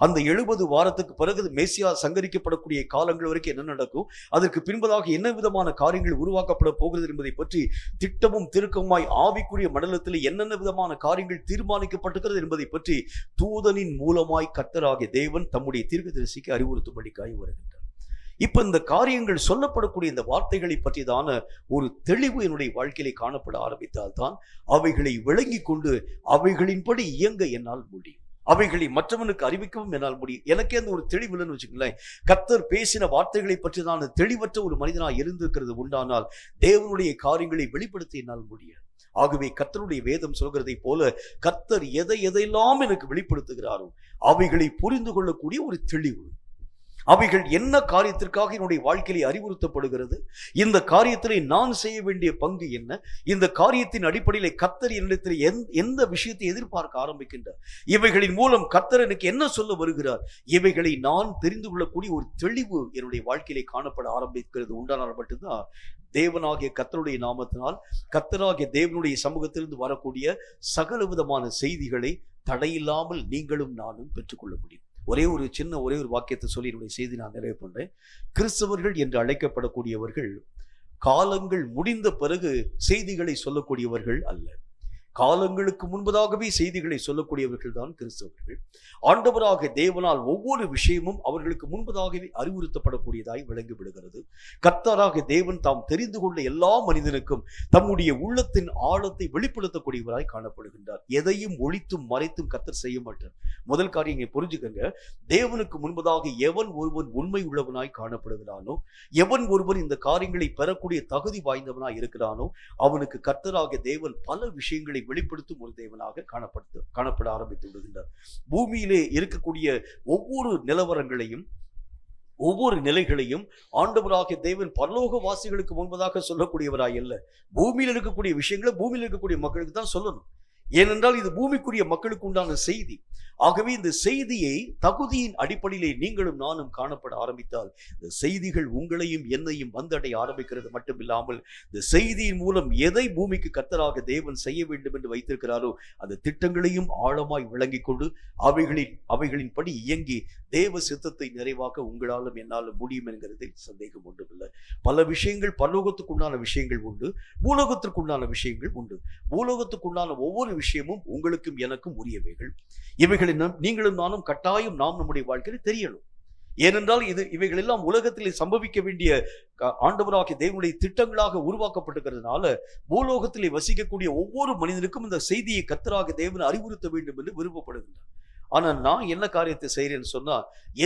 அந்த 70 வாரத்துக்கு பிறகு மேசியா சங்கரிக்கப்படக்கூடிய காலங்கள் வரைக்கும் என்ன நடக்கும், அதற்கு பின்பதாக என்ன விதமான காரியங்கள் உருவாக்கப்பட போகிறது என்பதை பற்றி திட்டமும் திருக்கமாய் ஆவிக்குரிய மண்டலத்தில் என்னென்ன விதமான காரியங்கள் தீர்மானிக்கப்பட்டிருக்கிறது என்பதை பற்றி தூதனின் மூலமாய் கர்த்தராகிய தேவன் தம்முடைய தீர்க்கதரிசிக்கு அறிவுறுத்தும்படிக்காய் வருகின்றார். இப்ப இந்த காரியங்கள் சொல்லப்படக்கூடிய இந்த வார்த்தைகளை பற்றிதான ஒரு தெளிவு என்னுடைய வாழ்க்கையிலே காணப்பட ஆரம்பித்தால் தான் அவைகளை விளங்கி கொண்டு அவைகளின்படி இயங்க என்னால் முடியும். அவைகளை மற்றவனுக்கு அறிவிக்கவும் என்னால் முடியும். எனக்கே அந்த ஒரு தெளிவுலன்னு வச்சுக்கங்களேன். கர்த்தர் பேசின வார்த்தைகளை பற்றி நான் தெளிவற்ற ஒரு மனிதனாக இருந்திருக்கிறது உண்டானால் தேவனுடைய காரியங்களை வெளிப்படுத்த என்னால் முடியாது. ஆகவே கர்த்தருடைய வேதம் சொல்கிறதை போல கர்த்தர் எதையெல்லாம் எனக்கு வெளிப்படுத்துகிறாரோ அவைகளை புரிந்து கொள்ளக்கூடிய ஒரு தெளிவு, அவைகள் என்ன காரியத்திற்காக என்னுடைய வாழ்க்கையிலே அறிவுறுத்தப்படுகிறது, இந்த காரியத்திலே நான் செய்ய வேண்டிய பங்கு என்ன, இந்த காரியத்தின் அடிப்படையிலே கர்த்தர் என்னிடத்தில் எந்த விஷயத்தை எதிர்பார்க்க ஆரம்பிக்கின்றார், இவைகளின் மூலம் கர்த்தர் எனக்கு என்ன சொல்ல வருகிறார், இவைகளை நான் தெரிந்து கொள்ளக்கூடிய ஒரு தெளிவு என்னுடைய வாழ்க்கையிலே காணப்பட ஆரம்பிக்கிறது. உண்டானால் மட்டும்தான் தேவனாகிய கர்த்தருடைய நாமத்தினால், கர்த்தராகிய தேவனுடைய சமூகத்திலிருந்து வரக்கூடிய சகல விதமான செய்திகளை தடையில்லாமல் நீங்களும் நானும் பெற்றுக்கொள்ள முடியும். ஒரே ஒரு வாக்கியத்தை சொல்லி என்னுடைய செய்தி நான் நிறைவு பண்றேன். கிறிஸ்தவர்கள் என்று அழைக்கப்படக்கூடியவர்கள் காலங்கள் முடிந்த பிறகு செய்திகளை சொல்லக்கூடியவர்கள் அல்ல. காலங்களுக்கு முன்பதாகவே செய்திகளை சொல்லக்கூடியவர்கள் தான் கிறிஸ்தவர்கள். ஆண்டவராக தேவனால் ஒவ்வொரு விஷயமும் அவர்களுக்கு முன்பதாகவே அறிவுறுத்தப்படக்கூடியதாய் விளங்கிவிடுகிறது. கர்த்தராக தேவன் தாம் தெரிந்து கொண்ட எல்லா மனிதனுக்கும் தம்முடைய உள்ளத்தின் ஆழத்தை வெளிப்படுத்தக்கூடியவராய் காணப்படுகின்றார். எதையும் ஒளித்தும் மறைத்தும் கர்த்தர் செய்ய மாட்டார். முதல் காரியம் இங்கே புரிஞ்சுக்கங்க, தேவனுக்கு முன்பதாக எவன் ஒருவன் உண்மை உள்ளவனாய் காணப்படுகிறானோ, எவன் ஒருவன் இந்த காரியங்களை பெறக்கூடிய தகுதி வாய்ந்தவனாய் இருக்கிறானோ, அவனுக்கு கர்த்தராக தேவன் பல விஷயங்களை வெளிப்படுத்தும் ஒரு தேவனாக காணப்பட ஆரம்பித்து விடுகின்றார். பூமியிலே இருக்கக்கூடிய ஒவ்வொரு நிலவரங்களையும் ஒவ்வொரு நிலைகளையும் ஆண்டவராகிய தேவன் பரலோக வாசிகளுக்கு முன்பதாக சொல்லக்கூடியவராய் அல்ல. பூமியில் இருக்கக்கூடிய விஷயங்களை பூமியில் இருக்கக்கூடிய மக்களுக்கு தான் சொல்லணும். ஏனென்றால் இது பூமிக்குரிய மக்களுக்கு உண்டான செய்தி. ஆகவே இந்த செய்தியை தகுதியின் அடிப்படையிலே நீங்களும் நானும் காணப்பட ஆரம்பித்தால் இந்த செய்திகள் உங்களையும் என்னையும் வந்தடைய ஆரம்பிக்கிறது மட்டுமில்லாமல், இந்த செய்தியின் மூலம் எதை பூமிக்கு கர்த்தராக தேவன் செய்ய வேண்டும் என்று வைத்திருக்கிறாரோ அந்த திட்டங்களையும் ஆழமாய் விளங்கிக் கொண்டு அவைகளின்படி இயங்கி தேவ சித்தத்தை நிறைவாக்க உங்களாலும் என்னாலும் முடியும் என்கிறதில் சந்தேகம் ஒன்றுமில்லை. பல விஷயங்கள் பரலோகத்துக்குண்டான விஷயங்கள் உண்டு, பூலோகத்திற்குண்டான விஷயங்கள் உண்டு. பூலோகத்துக்குண்டான ஒவ்வொரு விஷயமும் உங்களுக்கும் எனக்கும் உரியவைகள். இவைகளை நீங்களும் நானும் கட்டாயம் நாம் நம்முடைய வாழ்க்கையில் தெரியணும். ஏனென்றால் இவைகள் எல்லாம் உலகத்திலே சம்பவிக்க வேண்டிய ஆண்டவராகிய தேவனுடைய திட்டங்களாக உருவாக்கப்பட்டிருக்கிறதுனால பூலோகத்திலே வசிக்கக்கூடிய ஒவ்வொரு மனிதனுக்கும் இந்த செய்தியை கர்த்தராகிய தேவன் அறிவுறுத்த வேண்டும் என்று விருப்பப்படுகின்றார். ஆனா நான் என்ன காரியத்தை செய்கிறேன்னு சொன்னா,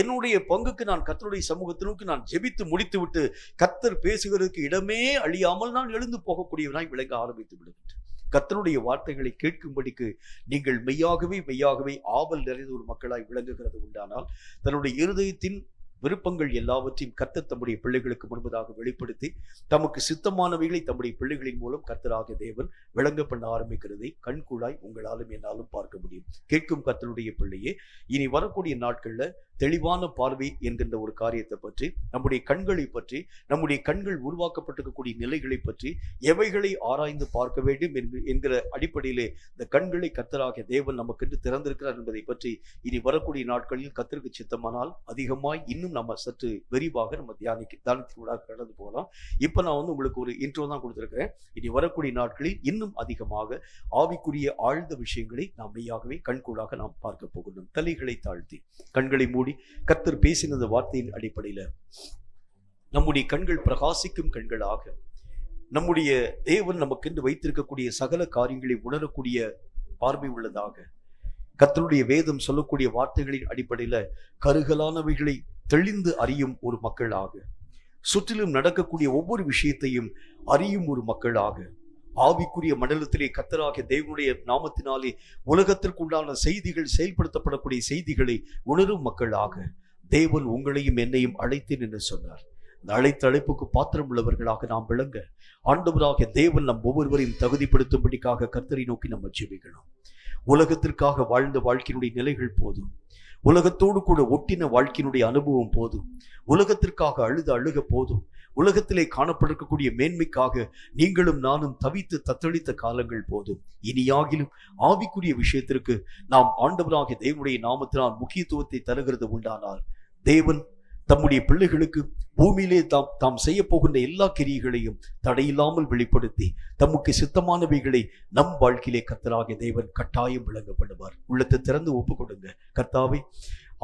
என்னுடைய பங்குக்கு நான் கர்த்தருடைய சமூகத்திற்கு நான் ஜெபித்து முடித்து விட்டு கர்த்தர் பேசுகிறதுக்கு இடமே அழியாமல் நான் எழுந்து போகக்கூடியவனாய் விளங்க ஆரம்பித்து விடுகின்றேன். கர்த்தருடைய வார்த்தைகளை கேட்கும்படிக்கு நீங்கள் மெய்யாகவே ஆவல் நிறைந்த ஒரு மக்களாய் விளங்குகிறது உண்டானால், தன்னுடைய இருதயத்தின் விருப்பங்கள் எல்லாவற்றையும் கர்த்தர் தம்முடைய பிள்ளைகளுக்கு முன்பதாக வெளிப்படுத்தி தமக்கு சித்தமானவைகளை தம்முடைய பிள்ளைகளின் மூலம் கர்த்தராகிய தேவன் விளங்க பண்ண ஆரம்பிக்கிறதை கண்கூடாய் உங்களாலும் என்னாலும் பார்க்க முடியும். கேட்கும் கர்த்தருடைய பிள்ளையே, இனி வரக்கூடிய நாட்கள்ல தெளிவான பார்வை என்கின்ற ஒரு காரியத்தை பற்றி, நம்முடைய கண்களை பற்றி, நம்முடைய கண்கள் உருவாக்கப்பட்டிருக்கக்கூடிய நிலைகளை பற்றி, எவைகளை ஆராய்ந்து பார்க்க வேண்டும் என்கிற அடிப்படையிலே இந்த கண்களை கர்த்தராகிய தேவன் நமக்கென்று திறந்திருக்கிறார் என்பதை பற்றி இனி வரக்கூடிய நாட்களில் கர்த்தருக்கு சித்தமானால் அதிகமாய் இன்னும் நம்ம சற்று விரிவாக நம்ம தியானத்தினூடாக கடந்து போகலாம். இப்ப நான் உங்களுக்கு ஒரு இன்ட்ரோ தான் கொடுத்திருக்கிறேன். இனி வரக்கூடிய நாட்களில் இன்னும் அதிகமாக ஆவிக்குரிய ஆழ்ந்த விஷயங்களை நாம் மெய்யாகவே கண்கூடாக நாம் பார்க்க போகணும். தலைகளை தாழ்த்தி கண்களை மூடி கர்த்தர் பேசின அந்த வார்த்தையின் அடிப்படையில நம்முடைய கண்கள் பிரகாசிக்கும் கண்களாக, நம்முடைய தேவன் நமக்கென்று வைத்திருக்கக்கூடிய சகல காரியங்களை உணரக்கூடிய பார்வை உள்ளதாக, கர்த்தருடைய வேதம் சொல்லக்கூடிய வார்த்தைகளின் அடிப்படையில கருகலானவைகளை தெளிந்து அறியும் ஒரு மக்களாக, சுற்றிலும் நடக்கக்கூடிய ஒவ்வொரு விஷயத்தையும் அறியும் ஒரு மக்களாக, ஆவிக்குரிய மண்டலத்திலே கர்த்தராகிய தேவனுடைய நாமத்தினாலே உலகத்திற்குண்டான செய்திகள் செயல்படுத்தப்படக்கூடிய செய்திகளை உணரும் மக்களாக தேவன் உங்களையும் என்னையும் அழைத்தேன் என்று சொன்னார். இந்த அழைத்த அழைப்புக்கு பாத்திரம் உள்ளவர்களாக நாம் விளங்க ஆண்டவராகிய தேவன் நம் ஒவ்வொருவரையும் தகுதிப்படுத்தும்படிக்காக கர்த்தரை நோக்கி நம்ம ஜெபிக்கணும். உலகத்திற்காக வாழ்ந்த வாழ்க்கையினுடைய நிலைகள் போதும், உலகத்தோடு கூட ஒட்டின வாழ்க்கையினுடைய அனுபவம் போதும், உலகத்திற்காக அழுக போதும், உலகத்திலே காணப்படக்கூடிய மேன்மைக்காக நீங்களும் நானும் தவித்து தத்தளித்த காலங்கள் போதும். இனியாகிலும் ஆவிக்குரிய விஷயத்திற்கு நாம் ஆண்டவராகிய தேவனுடைய நாமத்தினால் முக்கியத்துவத்தை தருகிறது உண்டானால், தேவன் தம்முடைய பிள்ளைகளுக்கு பூமியிலே தாம் செய்ய போகின்ற எல்லா கிரியைகளையும் தடையில்லாமல் வெளிப்படுத்தி தமக்கு சித்தமானவைகளை நம் வாழ்க்கையிலே கர்த்தராகிய தேவன் கட்டாயம் விளங்கப்படுவார். உள்ளத்தை திறந்து ஒப்பு கொடுங்க. கர்த்தாவே,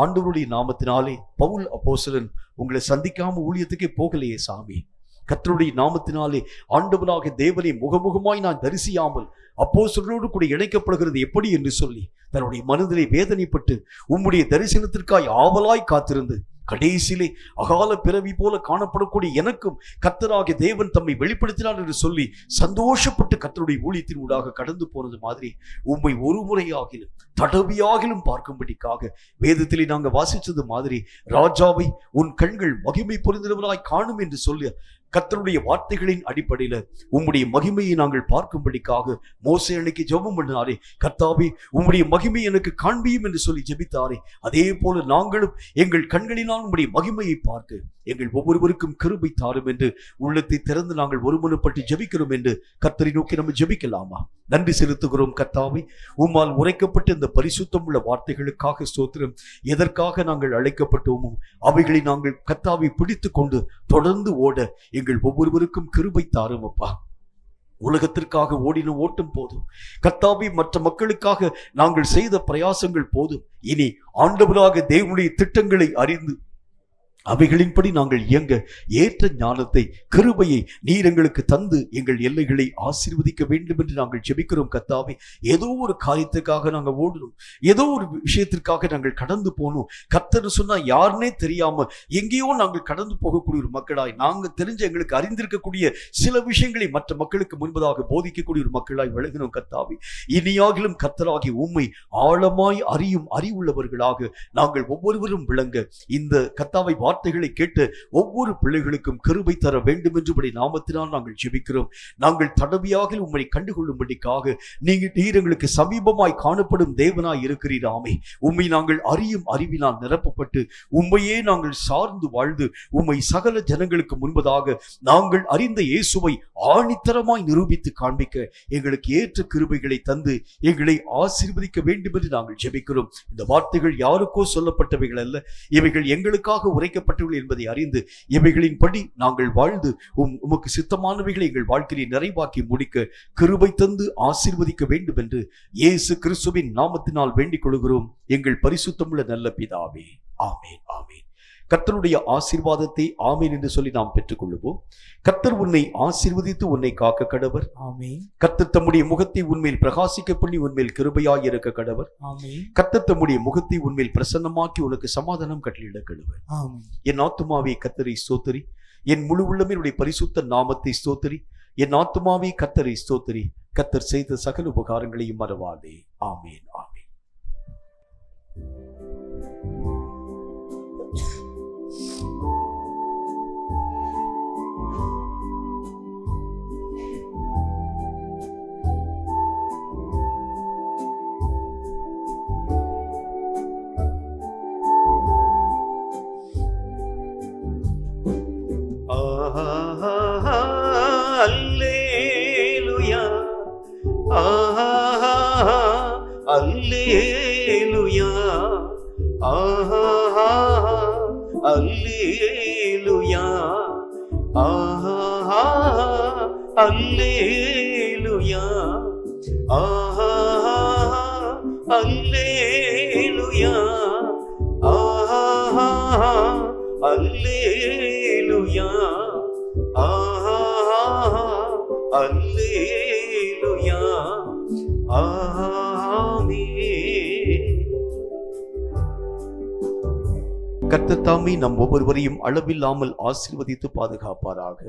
ஆண்டவருடைய நாமத்தினாலே பவுல் அப்போஸ்தலன் உங்களை சந்திக்காம ஊழியத்துக்கே போகலையே சாமி, கர்த்தருடைய நாமத்தினாலே ஆண்டவராகிய தேவனை முகமுகமாய் நான் தரிசியாமல் அப்போஸ்தலரோடு கூட இணைக்கப்படுகிறது எப்படி என்று சொல்லி தன்னுடைய மனதிலே வேதனைப்பட்டு உம்முடைய தரிசனத்திற்காய் ஆவலாய் காத்திருந்து கடைசியிலே அகால பிறவி போல காணப்படக்கூடிய எனக்கும் கர்த்தராகிய தேவன் தம்மை வெளிப்படுத்தினார் என்று சொல்லி சந்தோஷப்பட்டு கர்த்தருடைய ஊழியத்தின் ஊடாக கடந்து போனது மாதிரி உம்மை ஒரு முறையாகிலும் தடவியாகிலும் பார்க்கும்படிக்காக வேதத்திலே நாங்கள் வாசித்தது மாதிரி ராஜாவை உன் கண்கள் மகிமை பொருந்தினவராய் காணும் என்று சொல்லி கர்த்தருடைய வார்த்தைகளின் அடிப்படையில உம்முடைய மகிமையை நாங்கள் பார்க்கும்படிக்காக மோசே அன்னைக்கு ஜெபம் பண்ணினாரே, கர்த்தாவே உம்முடைய மகிமை எனக்கு காண்பியும் என்று சொல்லி ஜெபித்தாரே, அதே போல நாங்களும் எங்கள் கண்களினால் உம்முடைய மகிமையை பார்க்க எங்கள் ஒவ்வொருவருக்கும் கிருபை தாரும் என்று உள்ளத்தை திறந்து நாங்கள் ஒருமனப்பட்டு ஜெபிக்கிறோம் என்று கர்த்தரை நோக்கி நம்ம ஜெபிக்கலாமா? நன்றி செலுத்துகிறோம் கர்த்தாவே, உம்மால் உரைக்கப்பட்ட இந்த பரிசுத்தம் உள்ள வார்த்தைகளுக்காக ஸ்தோத்திரம். எதற்காக நாங்கள் அழைக்கப்பட்டோமோ அவைகளை நாங்கள் கர்த்தாவை பிடித்து கொண்டு தொடர்ந்து ஓட எங்கள் ஒவ்வொருவருக்கும் கிருபை தாரும் அப்பா. உலகத்திற்காக ஓடின ஓட்டம் போதும் கர்த்தாவே, மற்ற மக்களுக்காக நாங்கள் செய்த பிரயாசங்கள் போதும். இனி ஆண்டவராக தேவனுடைய திட்டங்களை அறிந்து அவைகளின்படி நாங்கள் இயங்க ஏற்ற ஞானத்தை கிருபையை நீர் எங்களுக்கு தந்து எங்கள் எல்லைகளை ஆசீர்வதிக்க வேண்டும் என்று நாங்கள் ஜெபிக்கிறோம் கர்த்தாவே. ஏதோ ஒரு காரியத்துக்காக நாங்கள் ஓடணும், ஏதோ ஒரு விஷயத்திற்காக நாங்கள் கடந்து போகணும். கர்த்தர் சொன்னா யாருன்னே தெரியாம எங்கேயோ நாங்கள் கடந்து போகக்கூடிய ஒரு மக்களாய், நாங்கள் தெரிஞ்ச எங்களுக்கு அறிந்திருக்கக்கூடிய சில விஷயங்களை மற்ற மக்களுக்கு முன்பதாக போதிக்கக்கூடிய ஒரு மக்களாய் விளங்கினோம் கர்த்தாவே. இனியாகிலும் கர்த்தராகி உம்மை ஆழமாய் அறியும் அறிவுள்ளவர்களாக நாங்கள் ஒவ்வொருவரும் விளங்க இந்த கர்த்தாவை வார்த்தைகளை கேட்டு ஒவ்வொரு பிள்ளைகளுக்கும் கிருபை தர வேண்டும் என்று நாமத்தினால் நாங்கள் ஜெபிக்கிறோம். நாங்கள் தடவியாக உம்மை கண்டுகொள்ளும்படிக்காக நீர் எங்களுக்கு சமீபமாய் காணப்படும் தேவனாய் இருக்கிறீராமே. உம்மை நாங்கள் அறியும் அறிவினால் நிரப்பப்பட்டு உம்மையே நாங்கள் சார்ந்து வாழ்ந்து உம்மை சகல ஜனங்களுக்கு முன்பதாக நாங்கள் அறிந்த இயேசுவை ஆணித்தரமாய் நிரூபித்து காண்பிக்க எங்களுக்கு ஏற்ற கிருபைகளை தந்து எங்களை ஆசீர்வதிக்க வேண்டும் என்று நாங்கள் ஜெபிக்கிறோம். இந்த வார்த்தைகள் யாருக்கோ சொல்லப்பட்டவைகள் அல்ல, இவைகள் எங்களுக்காக உரைக்கப்பட்டவர்கள் என்பதை அறிந்து இவைகளின்படி நாங்கள் வாழ்ந்து உமக்கு சித்தமானவைகளை எங்கள் வாழ்க்கையை நிறைவாக்கி முடிக்க கிருபை தந்து ஆசீர்வதிக்க வேண்டும் என்று இயேசு கிறிஸ்துவின் நாமத்தினால் வேண்டிக் கொள்கிறோம் எங்கள் பரிசுத்தமுள்ள நல்ல பிதாவே. ஆமேன் ஆமேன். கர்த்தருடைய ஆசீர்வாதத்தை ஆமேன் என்று சொல்லி நாம் பெற்றுக் கொள்ளுவோம். கர்த்தர் உன்னை ஆசீர்வதித்து உன்னை காக்க கடவர். ஆமேன். கர்த்தர் தம்முடைய முகத்தை உன்மேல் பிரகாசிக்க பண்ணி உன்மேல் கிருபையாய் இருக்க கடவர். ஆமேன். கர்த்தர் தம்முடைய முகத்தை உன்மேல் பிரசன்னமாக்கி உனக்கு சமாதானம் கட்டளையிட கடவர். ஆமேன். என் ஆத்துமாவே கர்த்தரை ஸ்தோத்திரி, என் முழு உள்ளமே பரிசுத்த நாமத்தை ஸ்தோத்திரி. என் ஆத்துமாவே கர்த்தரை ஸ்தோத்திரி, கர்த்தர் செய்த சகல உபகாரங்களையும் மறவாதே. ஆமேன் ஆமேன். அல்லேலூயா அல்லேலூயா அல்லேலூயா அல்லேலூயா அல்லேலூயா அல்லேலூயா அல்லேலூயா ஆமென். கர்த்தர் தாமே நம் ஒவ்வொருவரையும் அளவில்லாமல் ஆசீர்வதித்து பாதுகாப்பாராக.